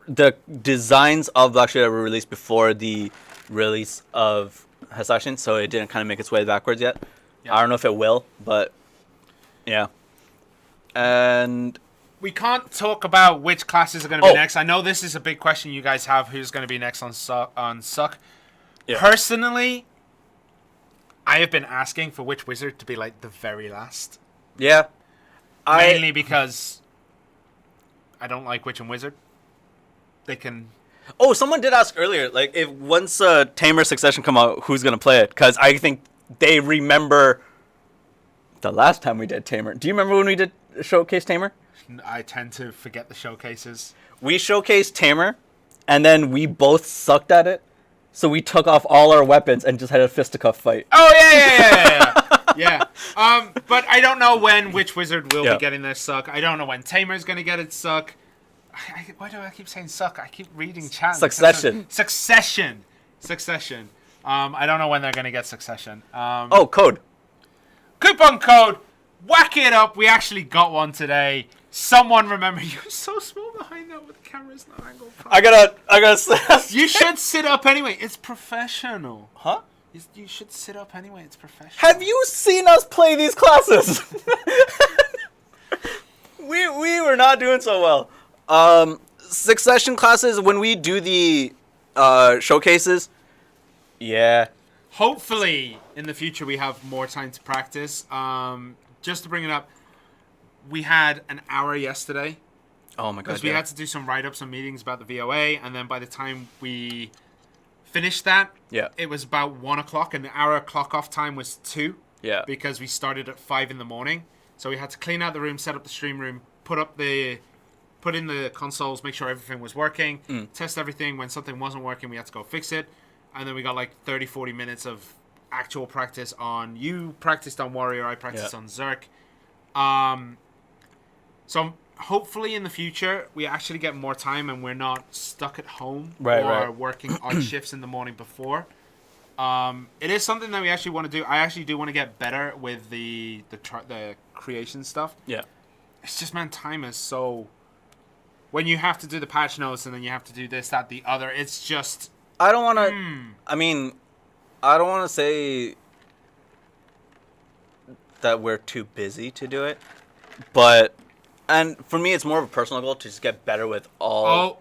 The designs of Black Shootout were released before the release of Hissashin, so it didn't kind of make its way backwards yet. Yeah. I don't know if it will, but yeah. And we can't talk about which classes are going to be next. I know this is a big question you guys have. Who's going to be next on Suck? Yeah. Personally, I have been asking for Witch Wizard to be like the very last. Yeah. Mainly because I don't like Witch and Wizard. They can... Oh, someone did ask earlier, like, if once Tamer Succession come out, who's going to play it? Because I think they remember the last time we did Tamer. Do you remember when we did Showcase Tamer? I tend to forget the showcases. We showcased Tamer, and then we both sucked at it. So we took off all our weapons and just had a fisticuff fight. Oh, yeah. But I don't know when Witch Wizard will be getting their suck. I don't know when Tamer's going to get its suck. Why do I keep saying suck? I keep reading chat. Succession. I don't know when they're going to get Succession. Code. Coupon code. Whack it up. We actually got one today. Someone remember. You're so small behind that with the camera's not angled. I gotta. You should sit up anyway. It's professional. Huh? You should sit up anyway. It's professional. Have you seen us play these classes? we were not doing so well. Succession classes, when we do the showcases, yeah. Hopefully, in the future, we have more time to practice. Just to bring it up, we had an hour yesterday. Oh my god! Because we had to do some write-ups and meetings about the VOA, and then by the time we finished that, it was about 1 o'clock, and our clock-off time was 2. Yeah. Because we started at 5 in the morning, so we had to clean out the room, set up the stream room, put in the consoles, make sure everything was working, test everything. When something wasn't working, we had to go fix it, and then we got like 30-40 minutes of actual practice on... You practiced on Warrior, I practiced on Zerk. So hopefully in the future, we actually get more time and we're not stuck at home or working odd shifts in the morning before. It is something that we actually want to do. I actually do want to get better with the creation stuff. Yeah. It's just, man, time is so... When you have to do the patch notes and then you have to do this, that, the other, it's just... I don't want to... I mean, I don't want to say that we're too busy to do it, but... And for me, it's more of a personal goal to just get better with all...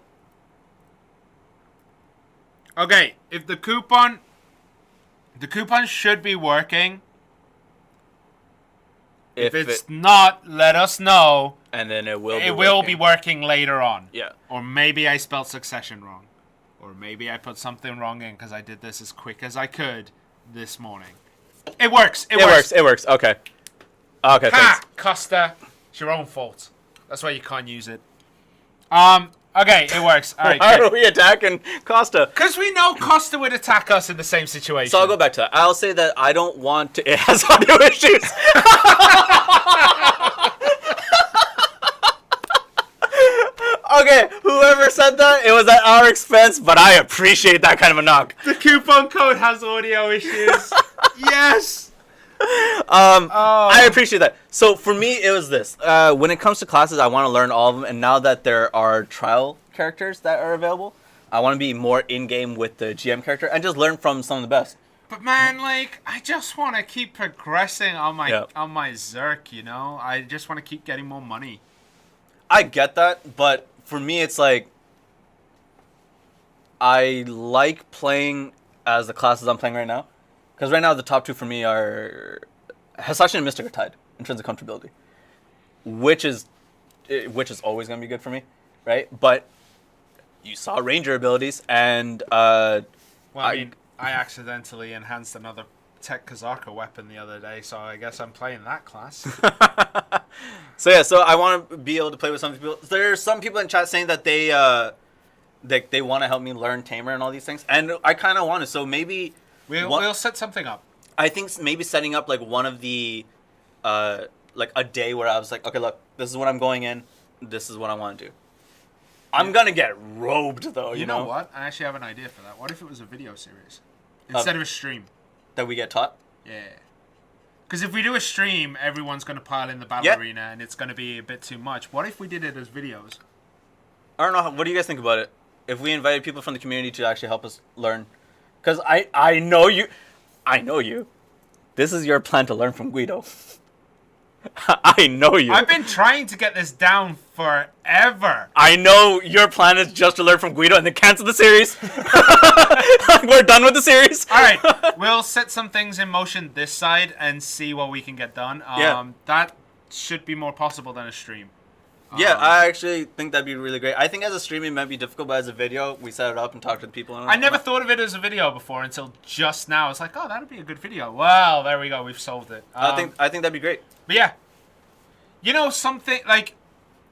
Oh. Okay, if the coupon... The coupon should be working. If it's not, let us know. And then it will be It will be working later on. Yeah. Or maybe I spelled Succession wrong. Or maybe I put something wrong in because I did this as quick as I could this morning. It works. It works. It works. Okay. Okay, thanks. Costa. It's your own fault. That's why you can't use it. Okay, it works. All right. Why are we attacking Costa? Because we know Costa would attack us in the same situation. So I'll go back to that. I'll say that I don't want to... It has audio issues. Okay, whoever said that, it was at our expense, but I appreciate that kind of a knock. The coupon code has audio issues. Yes. I appreciate that. So for me, it was this. When it comes to classes, I want to learn all of them. And now that there are trial characters that are available, I want to be more in-game with the GM character and just learn from some of the best. But man, like, I just want to keep progressing on my Zerk, you know? I just want to keep getting more money. I get that, but for me, it's like... I like playing as the classes I'm playing right now. Because right now, the top two for me are... Hasashi and Mystic are tied in terms of comfortability. Which is always going to be good for me, right? But you saw Ranger abilities, and... I accidentally enhanced another Tech Kazaka weapon the other day, so I guess I'm playing that class. So I want to be able to play with some people. There's some people in chat saying that they want to help me learn Tamer and all these things, and I kind of want to. So maybe we'll set something up. I think maybe setting up like one of the like a day where I was like, okay, look, this is what I'm going in. This is what I want to do. I'm gonna get robed though. You know what? I actually have an idea for that. What if it was a video series instead of a stream that we get taught? Yeah. Because if we do a stream, everyone's going to pile in the battle arena, and it's going to be a bit too much. What if we did it as videos? I don't know. What do you guys think about it? If we invited people from the community to actually help us learn? Because I know you. I know you. This is your plan to learn from Guido. I know you. I've been trying to get this down forever. I know your plan is just to learn from Guido and then cancel the series. We're done with the series. All right, we'll set some things in motion this side and see what we can get done. That should be more possible than a stream. Yeah, I actually think that'd be really great. I think as a stream it might be difficult, but as a video, we set it up and talk to the people. I never thought of it as a video before until just now. It's like, oh, that'd be a good video. Well, there we go. We've solved it. I think that'd be great. But yeah, you know, something like,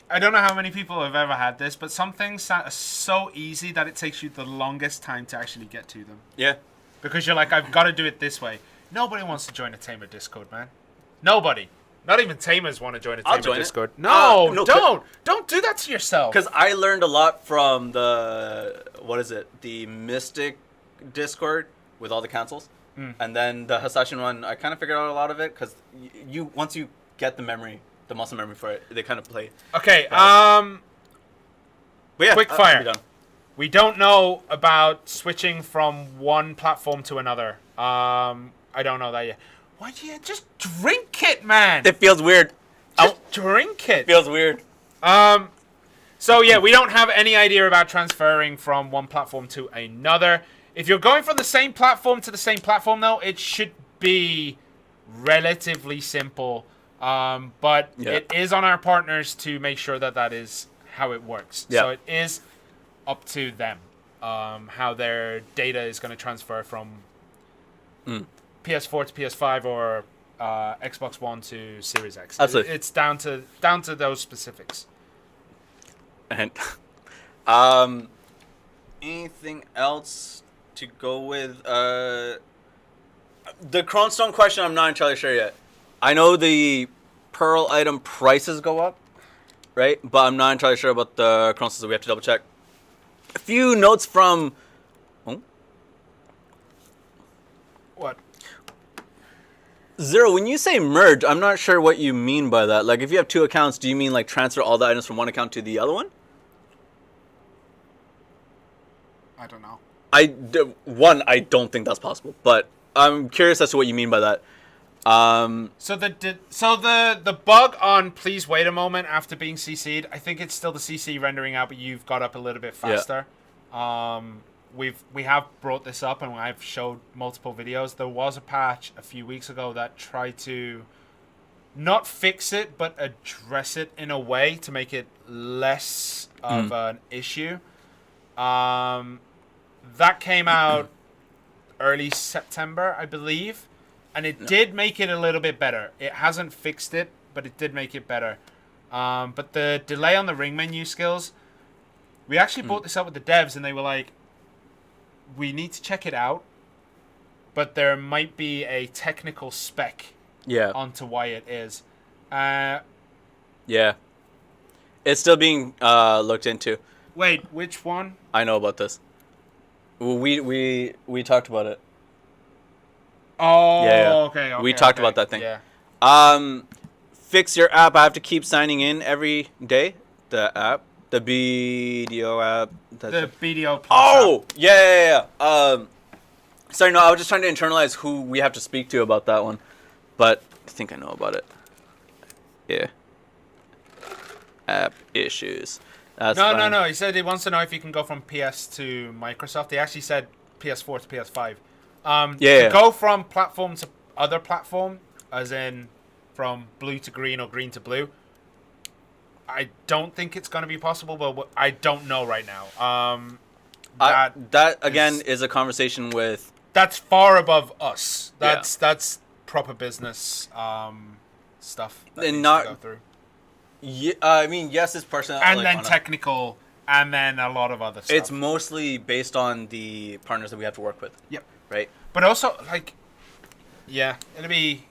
I don't know how many people have ever had this, but some things are so easy that it takes you the longest time to actually get to them. Yeah. Because you're like, I've got to do it this way. Nobody wants to join a Tamer Discord, man. Nobody. Not even Tamers want to join a Tamer Discord. No, don't do that to yourself. Because I learned a lot from the Mystic Discord with all the councils. And then the Hashashin one, I kind of figured out a lot of it because once you get the muscle memory for it, they kind of play. Okay, but yeah, quick fire. We don't know about switching from one platform to another. I don't know that yet. Why do you just drink it, man? It feels weird. Just drink it. Feels weird. So yeah, we don't have any idea about transferring from one platform to another. If you're going from the same platform to the same platform, though, it should be relatively simple. But it is on our partners to make sure that that is how it works. Yeah. So it is up to them how their data is going to transfer from PS4 to PS5 or Xbox One to Series X. Absolutely. It's down to those specifics. And anything else to go with? The Chronestone question, I'm not entirely sure yet. I know the Pearl item prices go up, right? But I'm not entirely sure about the Chronestones, so we have to double check. A few notes from... What? Zero, when you say merge, I'm not sure what you mean by that. Like, if you have two accounts, do you mean, like, transfer all the items from one account to the other one? I don't know. I don't think that's possible, but I'm curious as to what you mean by that. So the bug on please wait a moment after being CC'd, I think it's still the CC rendering out, but you've got up a little bit faster. Yeah. We have brought this up and I've showed multiple videos. There was a patch a few weeks ago that tried to not fix it, but address it in a way to make it less of an issue. That came out early September, I believe. And it did make it a little bit better. It hasn't fixed it, but it did make it better. But the delay on the ring menu skills, we actually brought this up with the devs, and they were like, we need to check it out, but there might be a technical spec onto why it is. Yeah. It's still being looked into. Wait, which one? I know about this. We talked about it. Oh, yeah. Okay. We talked about that thing. Yeah. Fix your app. I have to keep signing in every day. The app. The BDO app. The BDO Plus Oh! app. Yeah. Sorry, no, I was just trying to internalize who we have to speak to about that one. But I think I know about it. Yeah. App issues. That's fine. No. He said he wants to know if you can go from PS to Microsoft. He actually said PS4 to PS5. To go from platform to other platform, as in from blue to green or green to blue, I don't think it's going to be possible, but I don't know right now. That again is a conversation with... That's far above us. That's proper business stuff that needs to go through. Yeah, I mean, yes, it's personal. And then technical, and then a lot of other stuff. It's mostly based on the partners that we have to work with. Yep. Right? But also, like, yeah, it'll be...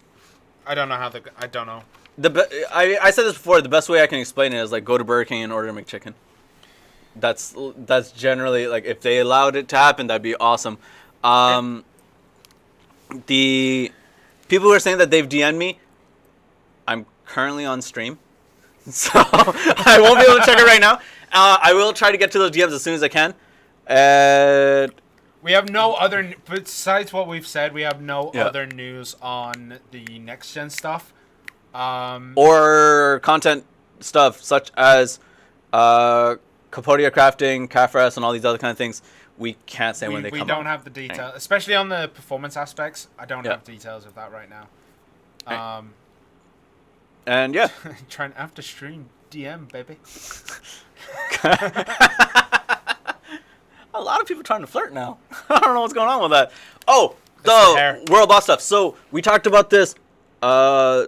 I don't know how I don't know. I said this before. The best way I can explain it is like go to Burger King and order McChicken. That's generally like if they allowed it to happen, that'd be awesome. The people who are saying that they've DM'd me, I'm currently on stream, so I won't be able to check it right now. I will try to get to those DMs as soon as I can. We have no other besides what we've said. We have no other news on the next gen stuff. Or content stuff such as Capodia crafting, Cafras, and all these other kind of things. We can't say when they come out. We don't have the detail, especially on the performance aspects. I don't have details of that right now. And yeah. Trying after stream DM, baby. A lot of people trying to flirt now. I don't know what's going on with that. Oh, the world boss stuff. So we talked about this. Finina,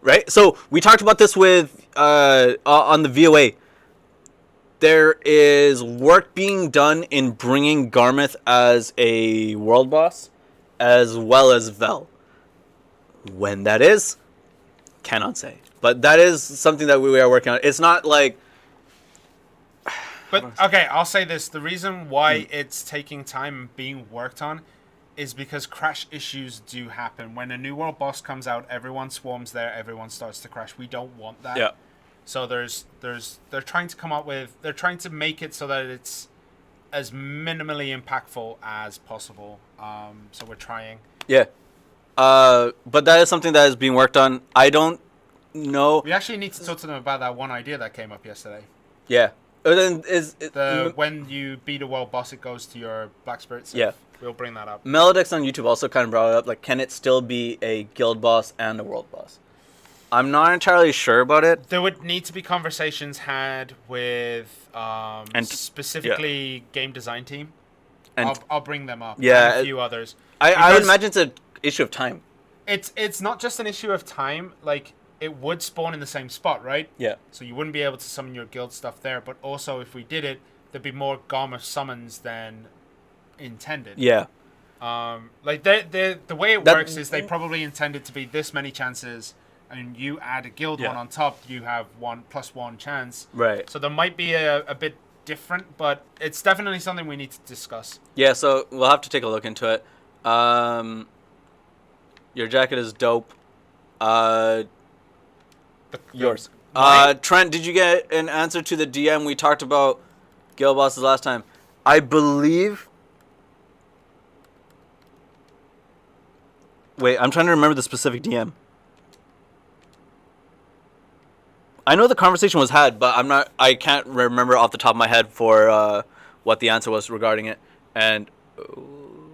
right? So we talked about this with on the VOA. There is work being done in bringing Garmith as a world boss, as well as Vel. When that is, cannot say. But that is something that we are working on. It's not like... But, okay, I'll say this. The reason why it's taking time and being worked on is because crash issues do happen. When a new world boss comes out, everyone swarms there, everyone starts to crash. We don't want that. Yeah. So they're trying to come up with... They're trying to make it so that it's as minimally impactful as possible. So we're trying. Yeah. But that is something that is being worked on. I don't know. We actually need to talk to them about that one idea that came up yesterday. Yeah. Then when you beat a world boss, it goes to your Black Spirit self. Yeah. We'll bring that up. Melodex on YouTube also kind of brought it up. Like, can it still be a guild boss and a world boss? I'm not entirely sure about it. There would need to be conversations had with specifically game design team. And I'll bring them up. Yeah. And a few others. I would imagine it's an issue of time. It's not just an issue of time. Like, it would spawn in the same spot, right? Yeah. So you wouldn't be able to summon your guild stuff there. But also, if we did it, there'd be more Garmith summons than intended. Yeah. Like, the way it works is they probably intended to be this many chances, and you add a guild one on top, you have 1+1 chance. Right. So there might be a bit different, but it's definitely something we need to discuss. Yeah, so we'll have to take a look into it. Your jacket is dope. Yours. Trent, did you get an answer to the DM? We talked about guild bosses last time. I believe... Wait, I'm trying to remember the specific DM. I know the conversation was had, but I can't remember off the top of my head for what the answer was regarding it. And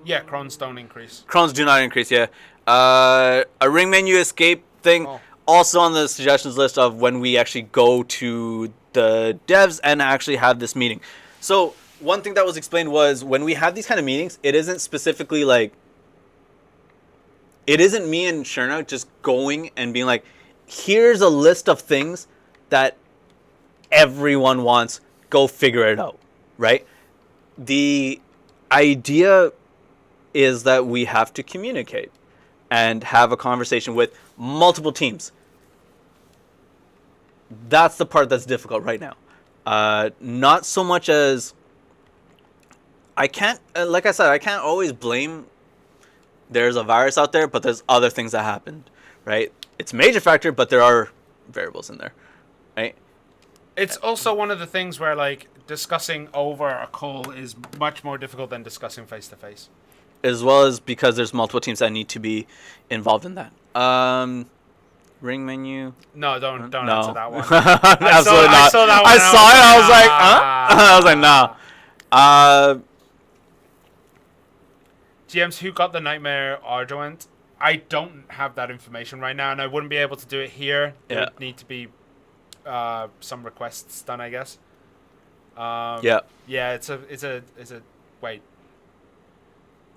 yeah, crowns don't increase. Crowns do not increase. Yeah, a ring menu escape thing also on the suggestions list of when we actually go to the devs and actually have this meeting. So one thing that was explained was when we have these kind of meetings, it isn't specifically like it isn't me and Sherna just going and being like, here's a list of things that everyone wants, go figure it out, right? The idea is that we have to communicate and have a conversation with multiple teams. That's the part that's difficult right now. Not so much as I can't, like I said, I can't always blame there's a virus out there, but there's other things that happened, right? It's a major factor, but there are variables in there, right? It's also one of the things where, like, discussing over a call is much more difficult than discussing face-to-face. As well as because there's multiple teams that need to be involved in that. Ring menu? No, don't answer that one. Absolutely not. I saw that one. I saw it, I was like, huh? I was like, nah. GMs, who got the Nightmare Argent? I don't have that information right now, and I wouldn't be able to do it here. There would need to be some requests done, I guess. Yeah. Yeah, it's a wait.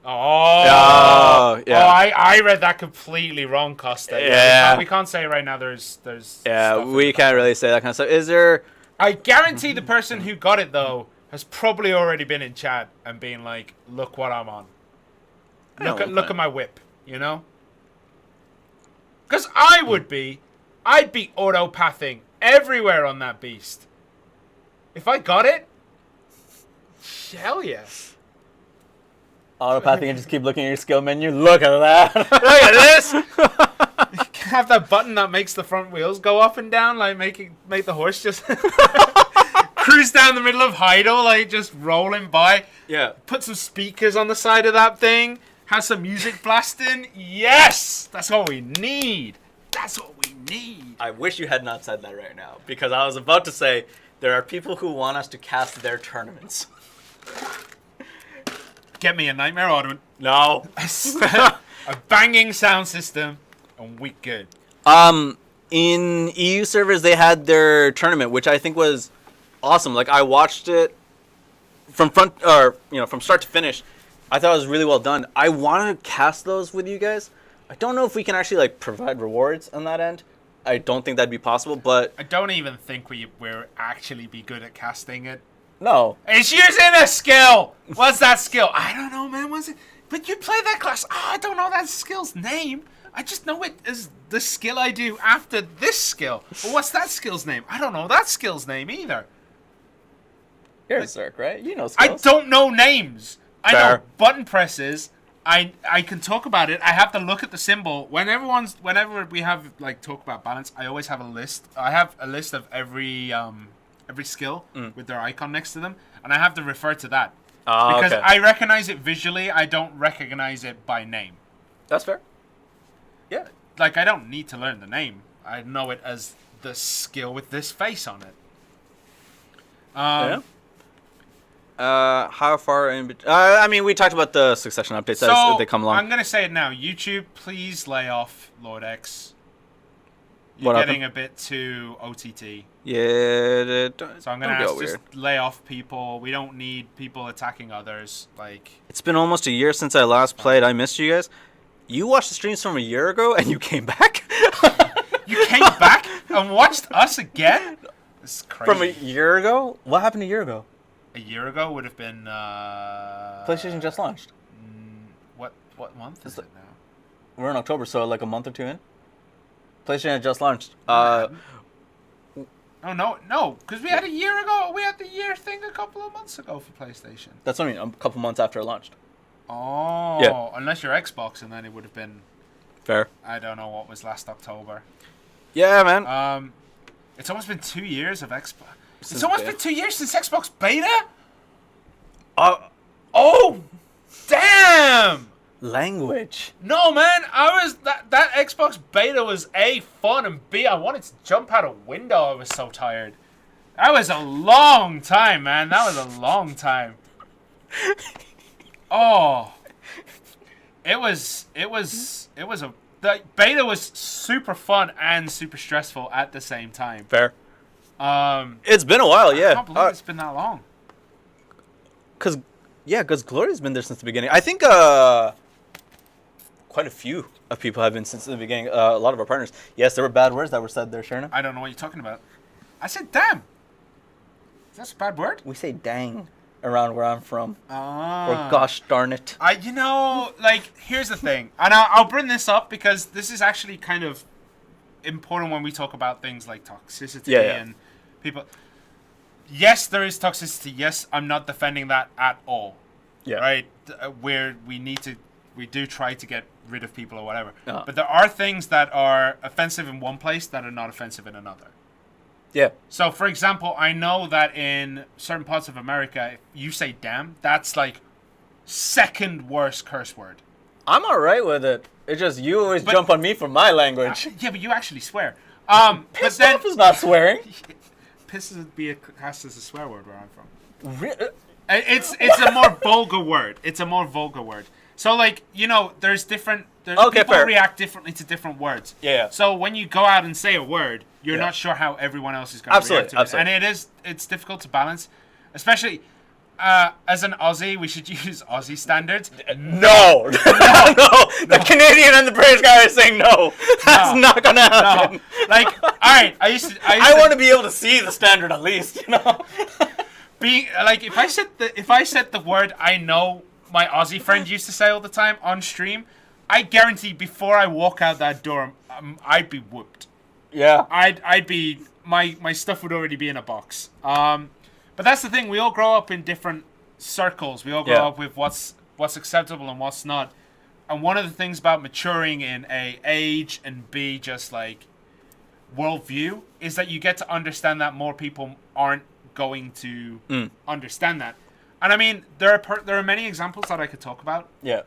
Yeah. I read that completely wrong, Costa. Yeah. We can't say right now. There's. Yeah, we can't really say that kind of stuff. Is there? I guarantee the person who got it though has probably already been in chat and being like, "Look what I'm on. Look at my whip." You know. Because I'd be auto-pathing everywhere on that beast. If I got it, hell yeah. Auto-pathing and just keep looking at your skill menu. Look at that. Look at this. You have that button that makes the front wheels go up and down, like make the horse just cruise down the middle of Heidel, like just rolling by. Yeah. Put some speakers on the side of that thing. Has some music blasting? Yes! That's what we need. That's what we need. I wish you had not said that right now, because I was about to say there are people who want us to cast their tournaments. Get me a Nightmare Ornament. No. A banging sound system, and we good. In EU servers, they had their tournament, which I think was awesome. Like, I watched it from start to finish. I thought it was really well done. I want to cast those with you guys. I don't know if we can actually like provide rewards on that end. I don't think that'd be possible, but I don't even think we're actually be good at casting it. no. It's using a skill. What's that skill? I don't know, man. What's it? But you play that class. Oh, I don't know that skill's name. I just know it is the skill I do after this skill. But what's that skill's name? I don't know that skill's name either. You're a Zerk, right? You know I skills. don't know names. I know Fair. button presses. I can talk about it. I have to look at the symbol. Whenever we have like talk about balance, I always have a list. I have a list of every skill with their icon next to them, and I have to refer to that. Because okay. I recognize it visually, I don't recognize it by name. That's fair. Yeah. Like, I don't need to learn the name. I know it as the skill with this face on it. Yeah. How far in between? I mean, we talked about the succession updates as they come along. I'm going to say it now. YouTube, please lay off Lord X. You're What getting a bit too OTT. Yeah. So I'm going to ask, just lay off people. We don't need people attacking others. Like, it's been almost a year since I last played. I missed you guys. You watched the streams from a year ago and you came back? you came back and watched us again? This is crazy. From a year ago? What happened a year ago? A year ago would have been... PlayStation just launched. What month is it now? We're in October, so like a month or two in. PlayStation had just launched. Oh, no, because we had a year ago. We had the year thing a couple of months ago for PlayStation. That's what I mean, a couple months after it launched. Oh, yeah. Unless you're Xbox, and then it would have been... Fair. I don't know what was last October. Yeah, man. It's almost been 2 years of Xbox. It's almost been 2 years since Xbox Beta? Oh, damn! Language. No, man, that Xbox Beta was A, fun, and B, I wanted to jump out a window. I was so tired. That was a long time, man. That was a long time. Oh, the beta was super fun and super stressful at the same time. Fair. It's been a while, yeah. I can't believe it's been that long. Because Gloria's been there since the beginning. I think quite a few of people have been since the beginning. A lot of our partners. Yes, there were bad words that were said there, Sherna. I don't know what you're talking about. I said damn. That's a bad word? We say dang around where I'm from. Ah. Or gosh darn it. Here's the thing. And I'll bring this up because this is actually kind of important when we talk about things like toxicity and people. Yes, there is toxicity. Yes, I'm not defending that at all. Yeah. Right? Where we do try to get rid of people or whatever. But there are things that are offensive in one place that are not offensive in another. Yeah. So, for example, I know that in certain parts of America, if you say damn, that's like second worst curse word. I'm alright with it. It's just you always jump on me for my language. Yeah, but you actually swear. Pissed off is not swearing. Piss would be classed as a swear word where I'm from. Really? It's a more vulgar word. It's a more vulgar word. So, like, there's different... people fair. react differently to different words. Yeah. So when you go out and say a word, you're not sure how everyone else is going to react to it. Absolutely. And it's difficult to balance. Especially, as an Aussie, we should use Aussie standards. No. No. The Canadian and the British guy is saying no. That's not going to happen. No. Like, alright, I want to be able to see the standard at least, Being, like, if I said the word I know my Aussie friend used to say all the time on stream, I guarantee before I walk out that door, I'd be whooped. Yeah. I'd be my stuff would already be in a box. But that's the thing. We all grow up in different circles. We all grow up with what's acceptable and what's not. And one of the things about maturing in A, age, and B, just like worldview, is that you get to understand that more people aren't going to understand that. And I mean, there are many examples that I could talk about. Yeah.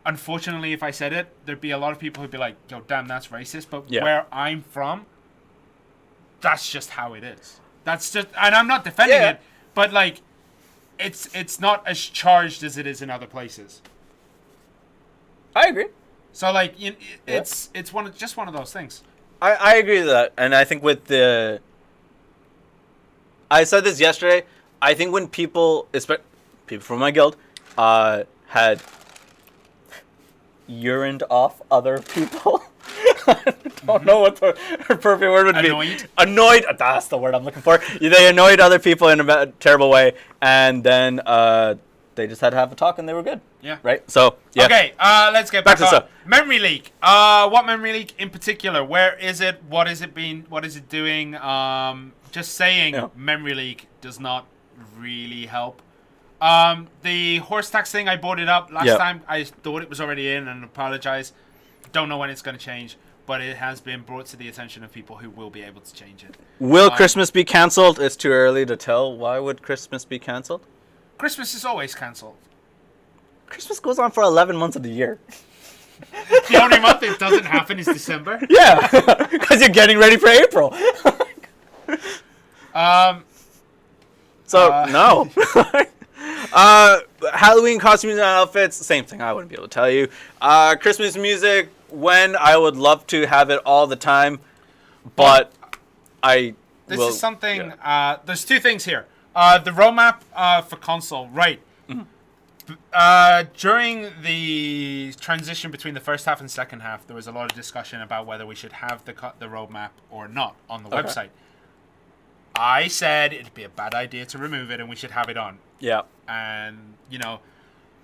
unfortunately, if I said it, there'd be a lot of people who'd be like, yo, damn, that's racist. But Yeah. where I'm from, that's just how it is. That's just, and I'm not defending it, but like, it's not as charged as it is in other places. I agree. So like, it's one of those things. I agree with that, and I think with the, I said this yesterday. I think when people from my guild, had urined off other people. I don't know what the appropriate word would be. Annoyed. That's the word I'm looking for. They annoyed other people in a terrible way, and then they just had to have a talk, and they were good. Yeah. Right. So yeah. Okay. Let's get back to on stuff. Memory leak. What memory leak in particular? Where is it? What is it doing? Just saying, memory leak does not really help. The horse tax thing, I brought it up last time. I thought it was already in, and apologize. Don't know when it's going to change, but it has been brought to the attention of people who will be able to change it. Will Christmas be cancelled? It's too early to tell. Why would Christmas be cancelled? Christmas is always cancelled. Christmas goes on for 11 months of the year. The only month it doesn't happen is December. Yeah, because you're getting ready for April. No. Halloween costumes and outfits, same thing. I wouldn't be able to tell you. Christmas music, when I would love to have it all the time, but This is something. Yeah. There's two things here. The roadmap for console, right? Mm-hmm. During the transition between the first half and second half, there was a lot of discussion about whether we should have the roadmap or not on the website. I said it'd be a bad idea to remove it and we should have it on. Yeah. And,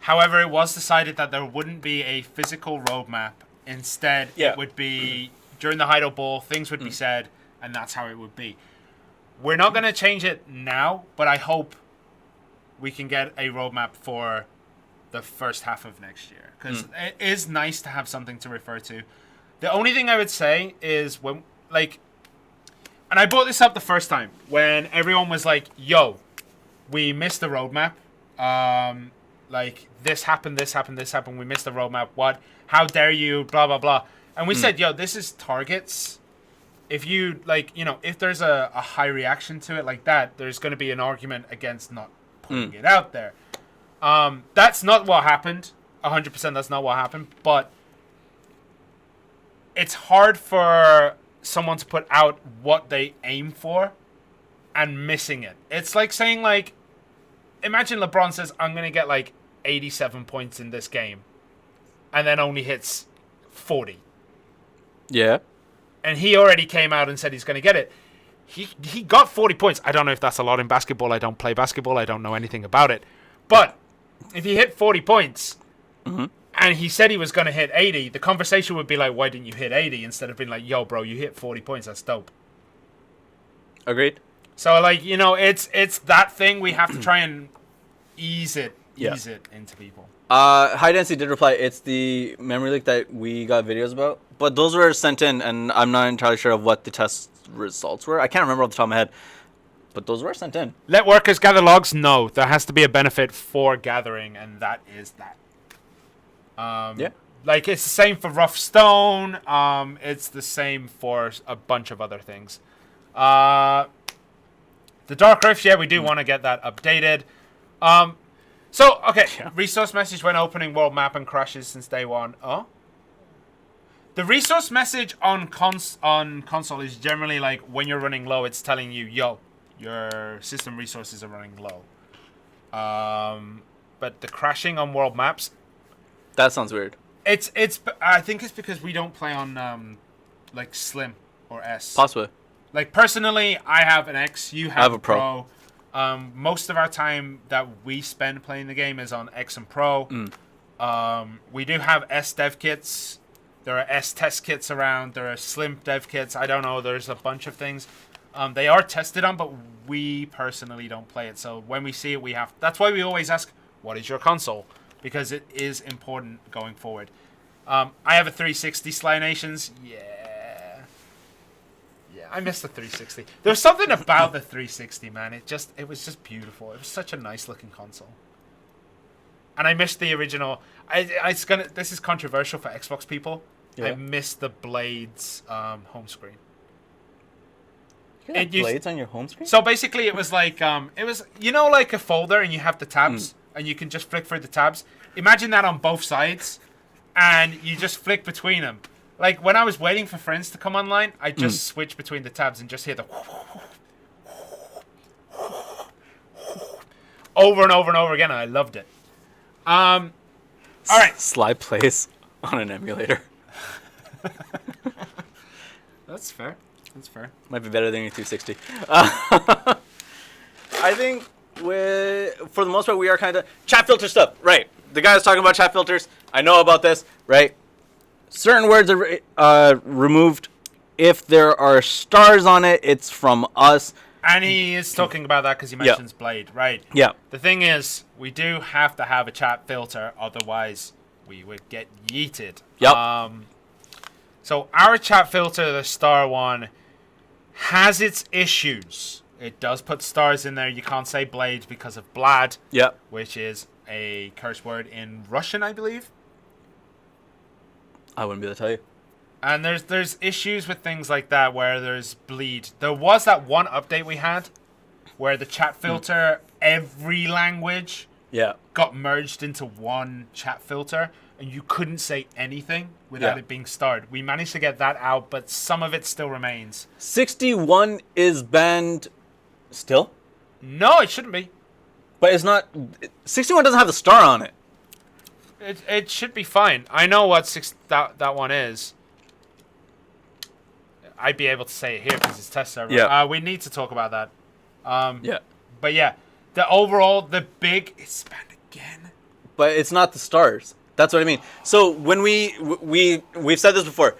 however, it was decided that there wouldn't be a physical roadmap. Instead, it would be, during the Heido Ball, things would be said, and that's how it would be. We're not going to change it now, but I hope we can get a roadmap for the first half of next year. Because it is nice to have something to refer to. The only thing I would say is when, and I brought this up the first time, when everyone was like, yo, we missed the roadmap. This happened, we missed the roadmap. What? How dare you? Blah, blah, blah. And we said, yo, this is targets. If you, if there's a high reaction to it like that, there's going to be an argument against not putting it out there. That's not what happened. 100% that's not what happened. But it's hard for someone to put out what they aim for and missing it. It's like saying, imagine LeBron says, I'm going to get 87 points in this game, and then only hits 40. Yeah. And he already came out and said he's going to get it. He got 40 points. I don't know if that's a lot in basketball. I don't play basketball. I don't know anything about it. But if he hit 40 points, and he said he was going to hit 80, the conversation would be like, why didn't you hit 80? Instead of being like, yo, bro, you hit 40 points. That's dope. Agreed. So, it's that thing. We have to try and ease it into people. High Density did reply, it's the memory leak that we got videos about. But those were sent in, and I'm not entirely sure of what the test results were. I can't remember off the top of my head. But those were sent in. Let workers gather logs? No. There has to be a benefit for gathering, and that is that. It's the same for Rough Stone. It's the same for a bunch of other things. The Dark Rift, we do want to get that updated. Resource message when opening world map and crashes since day one. Oh? The resource message on console is generally when you're running low, it's telling you, yo, your system resources are running low. But the crashing on world maps, that sounds weird. I think it's because we don't play on Slim or S. Possibly. Personally, I have an X. You have a Pro. Most of our time that we spend playing the game is on X and Pro. We do have S dev kits. There are S test kits around. There are Slim dev kits. I don't know. There's a bunch of things. They are tested on, but we personally don't play it. So when we see it, we have. That's why we always ask, "What is your console?" Because it is important going forward. I have a 360 Sly Nations. Yeah, I miss the 360. There's something about the 360, man. It was just beautiful. It was such a nice looking console. and I missed the original. This is controversial for Xbox people. Yeah. I missed the Blades home screen. You have blades on your home screen? So basically, it was like like a folder, and you have the tabs, and you can just flick through the tabs. Imagine that on both sides, and you just flick between them. Like when I was waiting for friends to come online, I just switch between the tabs and just hear the over and over and over again. And I loved it. All right, Sly plays on an emulator. That's fair. That's fair. Might be better than your 360. I think for the most part, we are kind of chat filter stuff. Right. The guy was talking about chat filters. I know about this. Right. Certain words are removed. If there are stars on it, it's from us. And he is talking about that because he mentions Blade. Right. Yeah. The thing is, we do have to have a chat filter. Otherwise, we would get yeeted. Yep. So our chat filter, the star one, has its issues. It does put stars in there. You can't say blade because of blad, which is a curse word in Russian, I believe. I wouldn't be able to tell you. And there's issues with things like that where there's bleed. There was that one update we had where the chat filter, every language, got merged into one chat filter, and you couldn't say anything without it being starred. We managed to get that out, but some of it still remains. 61 is banned still? No, it shouldn't be. But it's not... 61 doesn't have the star on it. It should be fine. I know what that one is. I'd be able to say it here because it's test server. Yeah. We need to talk about that. Yeah. But yeah, the big... It's banned again. But it's not the stars. That's what I mean. So when we've said this before,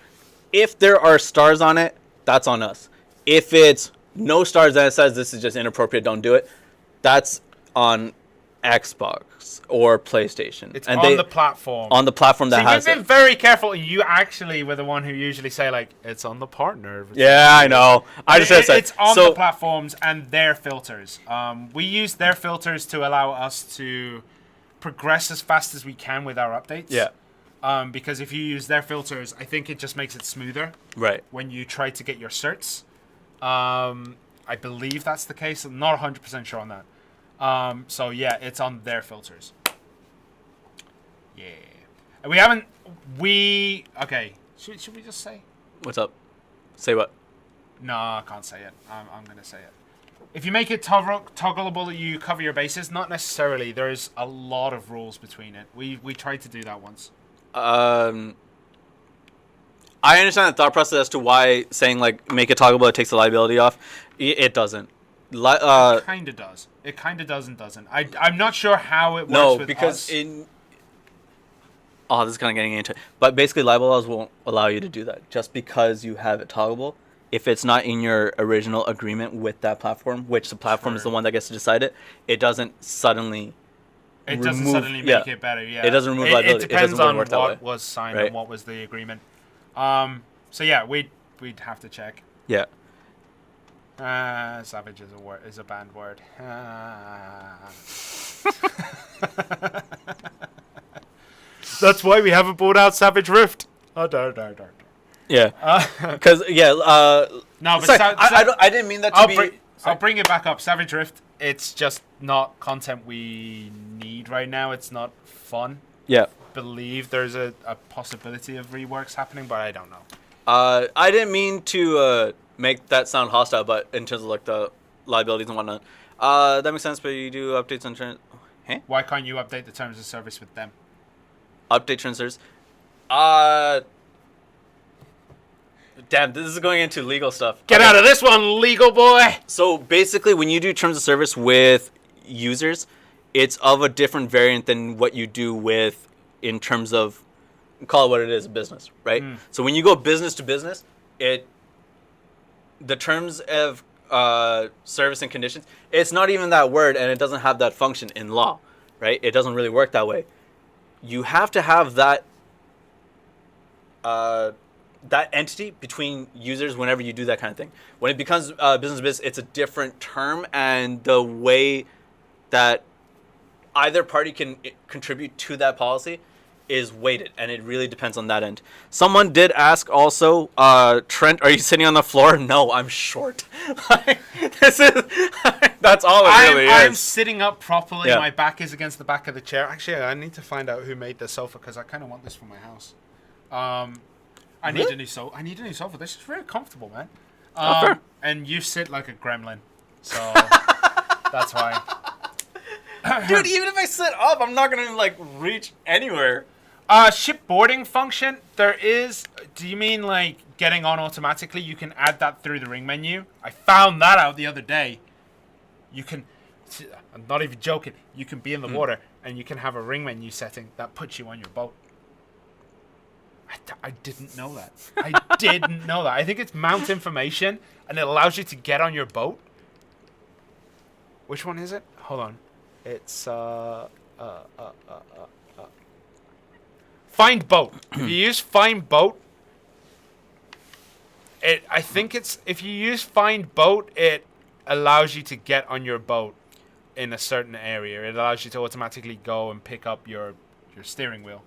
if there are stars on it, that's on us. If it's no stars and it says this is just inappropriate, don't do it, that's on Xbox or PlayStation. It's on the platform. On the platform that has it. You've been very careful. You actually were the one who usually say, like, it's on the partner. Yeah, I know. I just said it's on the platforms and their filters. We use their filters to allow us to progress as fast as we can with our updates. Yeah. Because if you use their filters, I think it just makes it smoother. Right. When you try to get your certs. I believe that's the case. I'm not 100% sure on that. So yeah, it's on their filters. Yeah. And okay. Should we just say? What's up? Say what? No, I can't say it. I'm going to say it. If you make it toggleable, you cover your bases. Not necessarily. There's a lot of rules between it. We tried to do that once. I understand the thought process as to why saying like make it toggleable it takes the liability off. It doesn't. It kind of does. It kind of does and doesn't. I'm not sure how it works with because us. Oh, this is kind of getting into it. But basically, libel laws won't allow you to do that. Just because you have it toggleable, if it's not in your original agreement with that platform, which the platform is the one that gets to decide it, it doesn't suddenly... It doesn't suddenly make it better, yeah. It doesn't remove liability. It depends on what was signed and what was the agreement. So yeah, we'd have to check. Yeah. Savage is a banned word. That's why we haven't brought out Savage Rift. Oh, don't. Yeah. Because no, but sorry, I didn't mean that to be. I'll bring it back up. Savage Rift. It's just not content we need right now. It's not fun. Yeah. Believe there's a possibility of reworks happening, but I don't know. I didn't mean to make that sound hostile, but in terms of like the liabilities and whatnot, that makes sense. But you do updates on terms. Huh? Why can't you update the terms of service with them? Update transfers. Damn, this is going into legal stuff. Get out of this one, legal boy! So basically, when you do terms of service with users, it's of a different variant than what you do with in terms of, call it what it is, business, right? So when you go business to business, the terms of service and conditions, it's not even that word, and it doesn't have that function in law, right? It doesn't really work that way. You have to have that that entity between users whenever you do that kind of thing. When it becomes business to business, it's a different term, and the way that either party can contribute to that policy is weighted, and it really depends on that end. Someone did ask also, Trent, are you sitting on the floor? No, I'm short. This is that's all it really is. I'm sitting up properly. Yeah. My back is against the back of the chair. Actually, I need to find out who made the sofa because I kind of want this for my house. I need a new sofa. I need a new sofa. This is very comfortable, man. Fair. And you sit like a gremlin, so that's why. Dude, even if I sit up, I'm not gonna like reach anywhere. Ship boarding function. There is. Do you mean like getting on automatically? You can add that through the ring menu. I found that out the other day. You can. I'm not even joking. You can be in the water and you can have a ring menu setting that puts you on your boat. I didn't know that. I didn't know that. I think it's mount information and it allows you to get on your boat. Which one is it? Hold on. It's Find boat. If you use find boat, I think it's if you use find boat, it allows you to get on your boat in a certain area. It allows you to automatically go and pick up your steering wheel.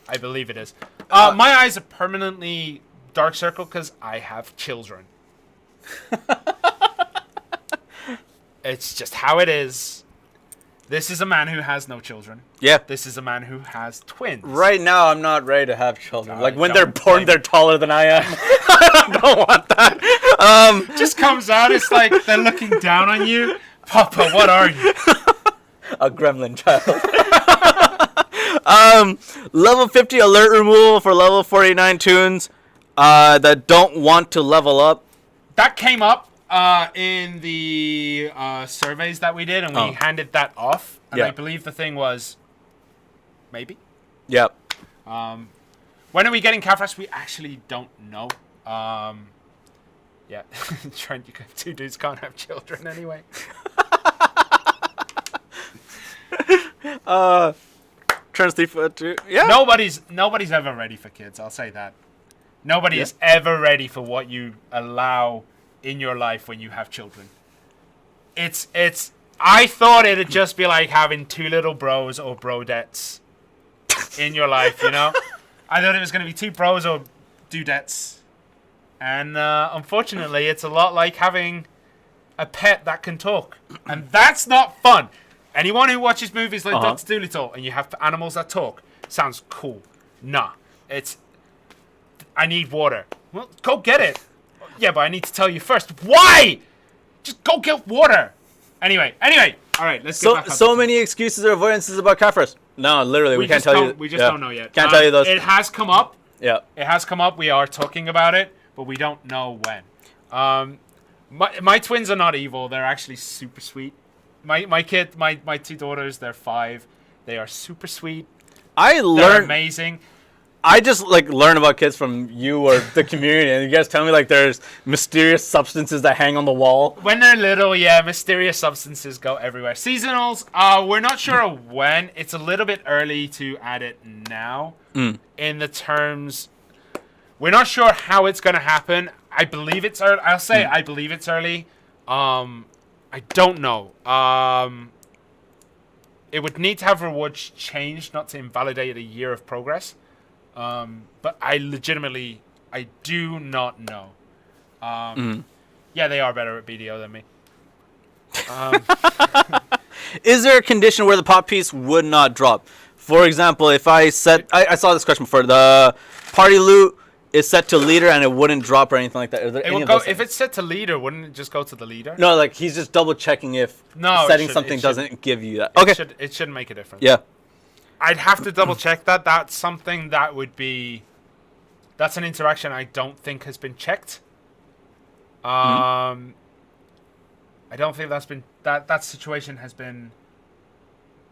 I believe it is. My eyes are permanently dark circle because I have children. It's just how it is. This is a man who has no children. Yeah. This is a man who has twins. Right now, I'm not ready to have children. No, Like when don't they're born, blame they're taller than I am. I don't want that. Just comes out. It's like they're looking down on you. Papa, what are you? A gremlin child. Level 50 alert removal for level 49 tunes that don't want to level up. That came up in the surveys that we did, and we handed that off. And I believe the thing was maybe. Yep. When are we getting Kafras? We actually don't know. Yeah. Trent, you two dudes can't have children anyway. Trent's default too. Yeah. Nobody's ever ready for kids. I'll say that. Nobody is ever ready for what you allow in your life when you have children. I thought it'd just be like having two little bros or brodettes in your life, you know? I thought it was going to be two bros or dudettes. And unfortunately, it's a lot like having a pet that can talk. And that's not fun. Anyone who watches movies like Dr. Dolittle and you have animals that talk, sounds cool. Nah. I need water. Well, go get it. Yeah, but I need to tell you first. Why? Just go get water. Anyway. All right, let's get back on So many excuses or avoidances about Kafras. No, literally, we can't tell you. We just don't know yet. Can't tell you those. It has come up. Yeah. It has come up. We are talking about it, but we don't know when. My twins are not evil. They're actually super sweet. My two daughters, they're 5. They are super sweet. They're amazing. I just learn about kids from you or the community, and you guys tell me there's mysterious substances that hang on the wall. When they're little, yeah, mysterious substances go everywhere. Seasonals, we're not sure when. It's a little bit early to add it now. In the terms, we're not sure how it's going to happen. I believe it's early. I'll say I believe it's early. I don't know. It would need to have rewards changed, not to invalidate a year of progress. But I do not know. Yeah, they are better at BDO than me. Is there a condition where the pop piece would not drop? For example, if I set... I saw this question before. The party loot is set to leader and it wouldn't drop or anything like that. If it's set to leader, wouldn't it just go to the leader? No, he's just double checking if setting something doesn't give you that. Okay. It shouldn't make a difference. Yeah. I'd have to double check that. That's something that would be... That's an interaction I don't think has been checked. I don't think that's been... That situation has been...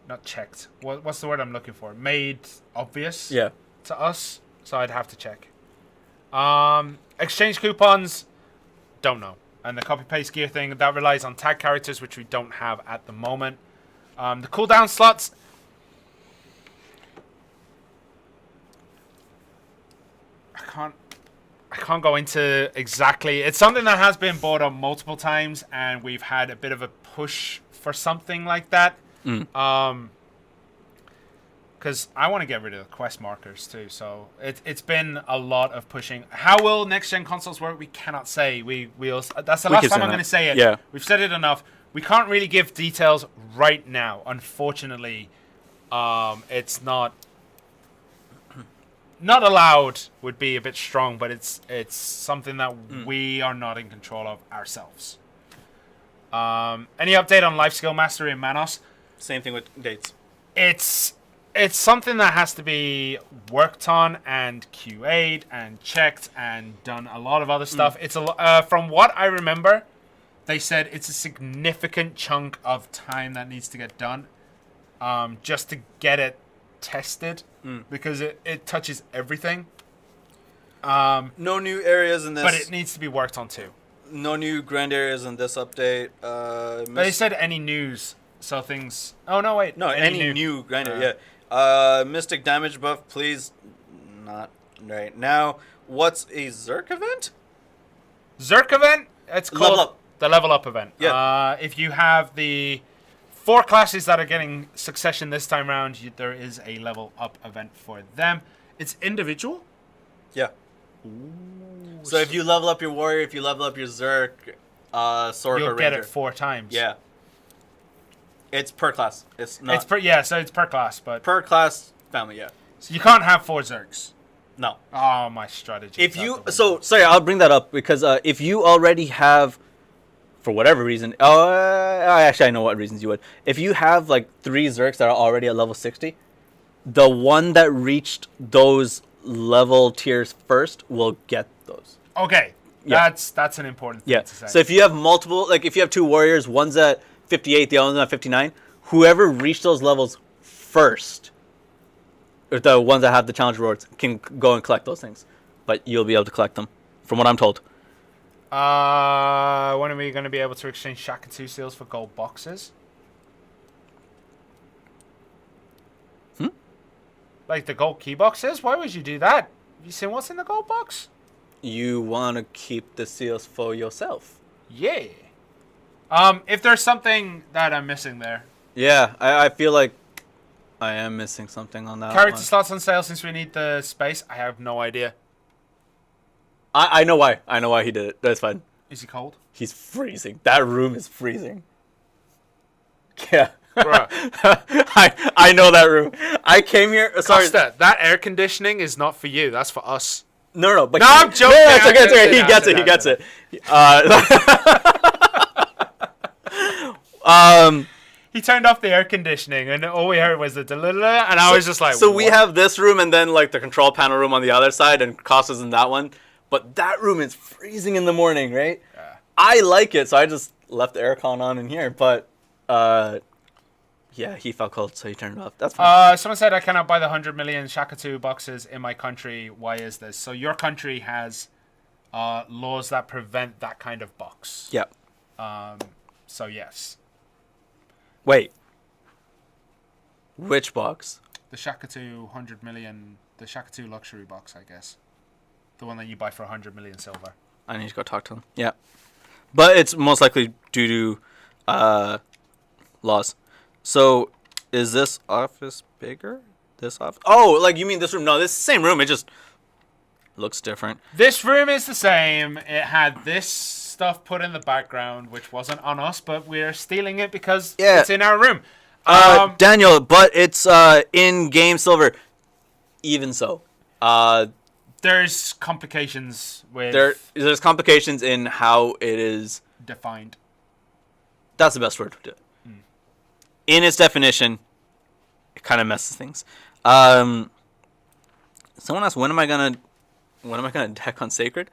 Not checked. What's the word I'm looking for? Made obvious to us. So I'd have to check. Exchange coupons, don't know. And the copy-paste gear thing, that relies on tag characters, which we don't have at the moment. The cooldown slots... I can't go into exactly. It's something that has been brought up multiple times, and we've had a bit of a push for something like that. because I want to get rid of the quest markers too. So it's been a lot of pushing. How will next gen consoles work? We cannot say. We'll. That's the last time I'm going to say it. Yeah. We've said it enough. We can't really give details right now. Unfortunately, it's not allowed. Would be a bit strong, but it's something that we are not in control of ourselves. Any update on life skill mastery in Manos? Same thing with dates. It's something that has to be worked on and QA'd and checked and done a lot of other stuff. It's from what I remember, they said it's a significant chunk of time that needs to get done, just to get it tested because it touches everything. No new areas in this. But it needs to be worked on too. No new grand areas in this update. But they said any news, so things. Oh no, wait. No, any new grand area. Yeah. Mystic damage buff, please. Not right now. What's a Zerk event? Zerk event? It's called Level up. The level up event. Yeah. If you have the 4 classes that are getting succession this time around, there is a level up event for them. It's individual. Yeah. Ooh. So if you level up your warrior, if you level up your Zerk, Sork, you'll or get Ranger. it 4 times. Yeah. It's per class. It's not. So it's per class, but Per class family. Yeah. so you can't have 4 Zerks. No. Oh, my strategy. If you sorry, I'll bring that up because if you already have, for whatever reason, actually I know what reasons you would. If you have like 3 Zerks that are already at level 60, the one that reached those level tiers first will get those. Okay. Yeah. That's an important thing to say. So if you have multiple, like if you have 2 warriors, one's at 58, the other one's at 59, whoever reached those levels first, or the ones that have the challenge rewards, can go and collect those things. But you'll be able to collect them, from what I'm told. When are we going to be able to exchange Shaka 2 seals for gold boxes? Like the gold key boxes? Why would you do that? Have you seen what's in the gold box? You want to keep the seals for yourself. Yeah. If there's something that I'm missing there. Yeah, I feel like I am missing something on that Character one. slots on sale since we need the space. I have no idea. I know why. I know why he did it. That's fine. Is he cold? He's freezing. That room is freezing. Yeah. Bruh. I know that room. I came here. Sorry. Costa, that air conditioning is not for you. That's for us. No. But No, I'm joking. No, it's okay. It's okay. He gets it. He gets it. He turned off the air conditioning, and all we heard was the da-la-la, and I was just like, So we what? have this room, and then like the control panel room on the other side, and Costa's in that one. But that room is freezing in the morning, right? Yeah. I like it, so I just left the aircon on in here. But yeah, he felt cold, so he turned it off. That's fine. Someone said I cannot buy the 100 million Shaka 2 boxes in my country. Why is this? So your country has laws that prevent that kind of box. Yeah. So yes. Wait. Which box? The Shaka 2 100 million, the Shaka 2 luxury box, I guess. The one that you buy for 100 million silver. I need to go talk to him. Yeah. But it's most likely due to laws. So, is this office bigger? This office? Oh, like you mean this room? No, this is the same room. It just looks different. This room is the same. It had this stuff put in the background, which wasn't on us, but we're stealing it because it's in our room. Daniel, but it's in game silver. Even so, there's complications with there's complications in how it is defined. That's the best word to do it. In its definition, it kind of messes things. Someone asked, when am I gonna deck on Sacred?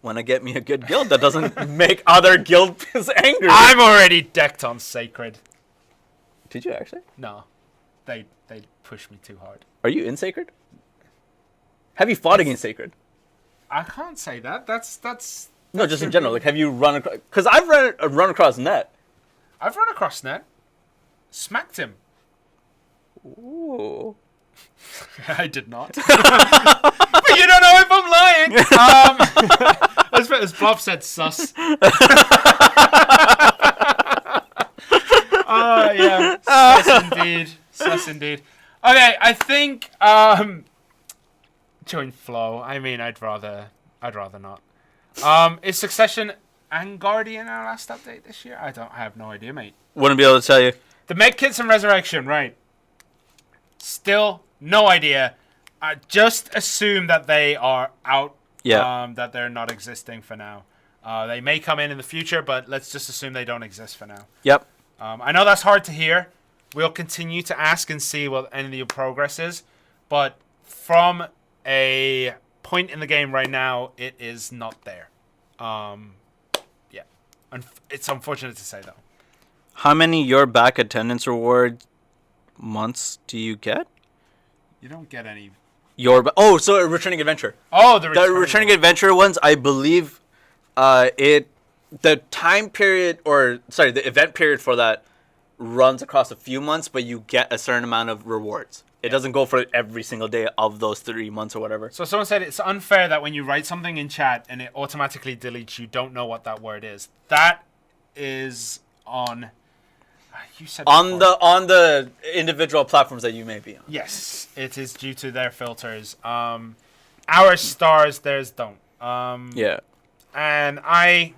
When I get me a good guild that doesn't make other guilds angry. I'm already decked on Sacred. Did you actually? No, they pushed me too hard. Are you in Sacred? Have you fought against Sacred? I can't say that. That's no, just in general. Like, have you run across? Because I've run across Net. I've run across Net. Smacked him. Ooh. I did not. But you don't know if I'm lying. As Bob said, sus. Yeah. Sus indeed. Okay, I think join flow. I mean, I'd rather not. Is Succession and Guardian our last update this year? I have no idea, mate. Wouldn't be able to tell you. The Medkits and Resurrection, right? Still no idea. I just assume that they are out. Yeah. That they're not existing for now. They may come in the future, but let's just assume they don't exist for now. Yep. I know that's hard to hear. We'll continue to ask and see what any of your progress is. But from a point in the game right now, it is not there. Yeah. It's unfortunate to say, though. How many your back attendance reward months do you get? You don't get any. So a returning adventure. Oh, the returning adventure ones, I believe the time period, the event period for that runs across a few months, but you get a certain amount of rewards. It doesn't go for every single day of those 3 months or whatever. So someone said it's unfair that when you write something in chat and it automatically deletes, you don't know what that word is. That is on. You said on the individual platforms that you may be on. Yes, it is due to their filters. Our stars, theirs don't. Yeah. And I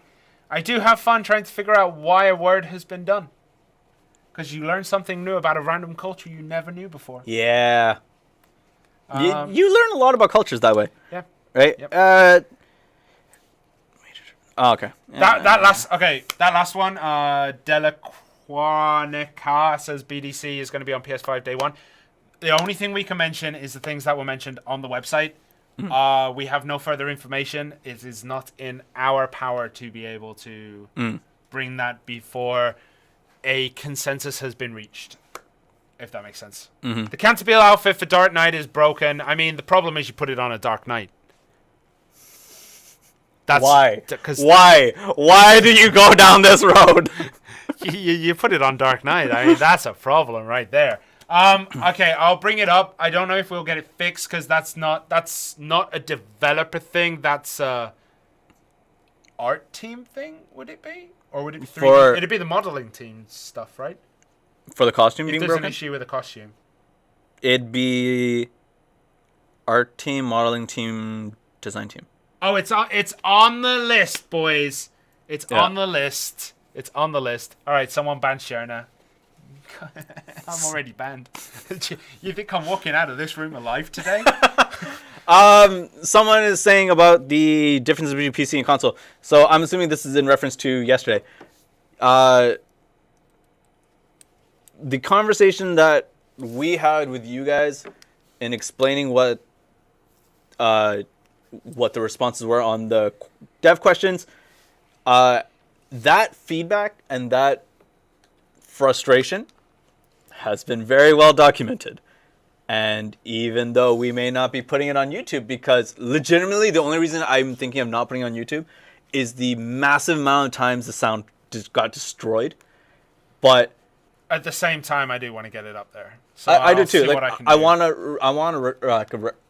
do have fun trying to figure out why a word has been done. Because you learn something new about a random culture you never knew before. Yeah. You learn a lot about cultures that way. Yeah. Right? Yep. Okay. That last one, Delaquaneca says BDC is going to be on PS5 day one. The only thing we can mention is the things that were mentioned on the website. We have no further information. It is not in our power to be able to bring that before a consensus has been reached, if that makes sense. Mm-hmm. The Canterbury outfit for Dark Knight is broken. I mean, the problem is you put it on a Dark Knight. That's why? Why do you go down this road? you put it on Dark Knight. I mean, that's a problem right there. Okay, I'll bring it up. I don't know if we'll get it fixed because that's not a developer thing. That's a art team thing. Would it be, or would it be 3D? It'd be the modeling team stuff, right? For the costume being broken. If broken, there's an issue with the costume, it'd be art team, modeling team, design team. Oh, it's on the list, boys. It's on the list. It's on the list. All right, someone ban Sherna. I'm already banned. You think I'm walking out of this room alive today? Someone is saying about the difference between PC and console. So I'm assuming this is in reference to yesterday. The conversation that we had with you guys in explaining what the responses were on the dev questions, that feedback and that frustration has been very well documented. And even though we may not be putting it on YouTube, because legitimately the only reason I'm thinking of not putting it on YouTube is the massive amount of times the sound just got destroyed. But at the same time, I do want to get it up there. So I do too. I want a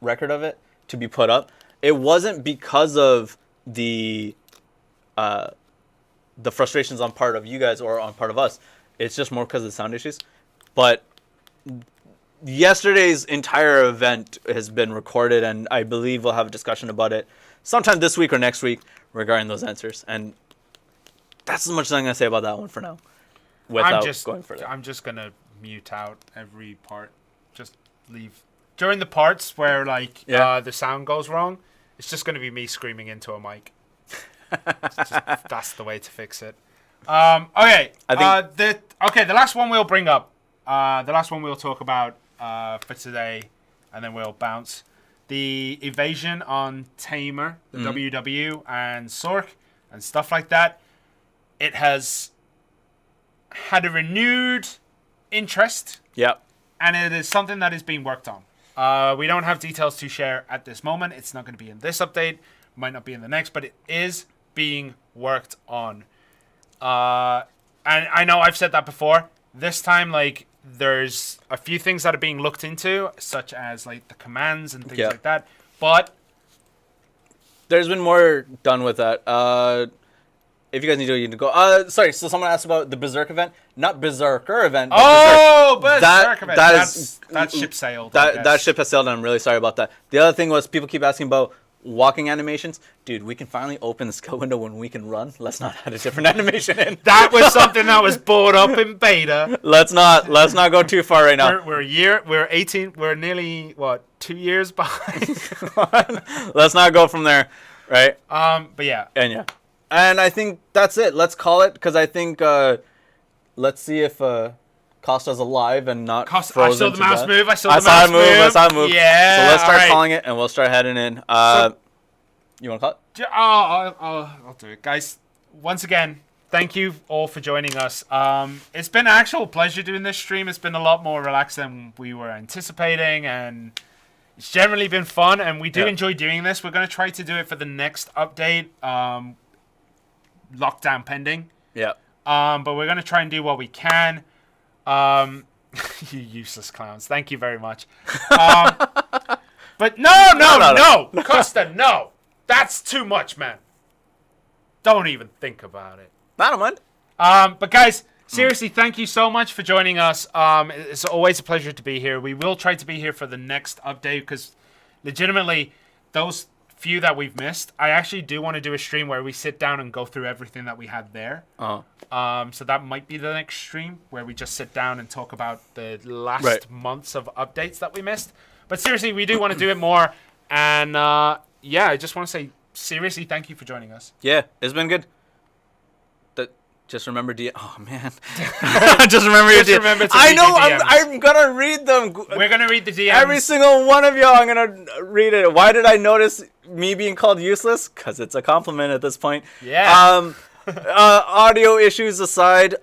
record of it to be put up. It wasn't because of the frustrations on part of you guys or on part of us. It's just more because of the sound issues. But yesterday's entire event has been recorded, and I believe we'll have a discussion about it sometime this week or next week regarding those answers. And that's as much as I'm going to say about that one for now. Going further. I'm just going to mute out every part. Just leave. During the parts where the sound goes wrong, it's just going to be me screaming into a mic. That's the way to fix it. Okay. The last one we'll bring up. The last one we'll talk about for today, and then we'll bounce. The evasion on Tamer, the WW, and Sork, and stuff like that. It has had a renewed interest. Yep. And it is something that is being worked on. We don't have details to share at this moment. It's not going to be in this update. Might not be in the next, but it is being worked on. And I know I've said that before. This time, there's a few things that are being looked into, such as the commands and things like that. But there's been more done with that. if you guys need to, you need to go. Sorry. So someone asked about the Berserk event, not Berserker event. But Oh, Berserk event. That that ship sailed. That ship has sailed, and I'm really sorry about that. The other thing was people keep asking about walking animations. Dude, we can finally open the skill window when we can run. Let's not add a different animation in. That was something that was brought up in beta. Let's not go too far right now. We're 18. We're nearly 2 years behind. Let's not go from there, right? But yeah. And I think that's it. Let's call it, because I think let's see if Costa's alive and not frozen. I saw the mouse death. move. I saw it move. Yeah. So let's start calling it, and we'll start heading in. You want to call it? I'll do it, guys. Once again, thank you all for joining us. It's been an actual pleasure doing this stream. It's been a lot more relaxed than we were anticipating, and it's generally been fun. And we do enjoy doing this. We're going to try to do it for the next update. Lockdown pending. Yeah. But we're going to try and do what we can. You useless clowns. Thank you very much. But no, Costa, no. That's too much, man. Don't even think about it. I don't mind. But guys, seriously, thank you so much for joining us. It's always a pleasure to be here. We will try to be here for the next update, because legitimately, those few that we've missed, I actually do want to do a stream where we sit down and go through everything that we had there. So that might be the next stream where we just sit down and talk about the last months of updates that we missed. But seriously, we do want to do it more. And I just want to say, seriously, thank you for joining us. Yeah, it's been good. Just remember Oh, man. Just remember your DMs. Remember to I read know, your DMs. I'm going to read them. We're going to read the DMs. Every single one of y'all, I'm going to read it. Why did I notice me being called useless? Because it's a compliment at this point. Yeah. Audio issues aside,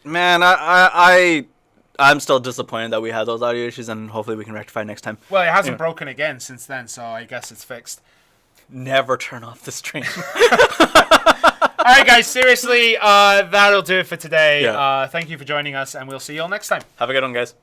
man, I'm still disappointed that we had those audio issues, and hopefully we can rectify next time. Well, it hasn't broken again since then, so I guess it's fixed. Never turn off the stream. All right, guys, seriously, that'll do it for today. Yeah. Thank you for joining us, and we'll see you all next time. Have a good one, guys.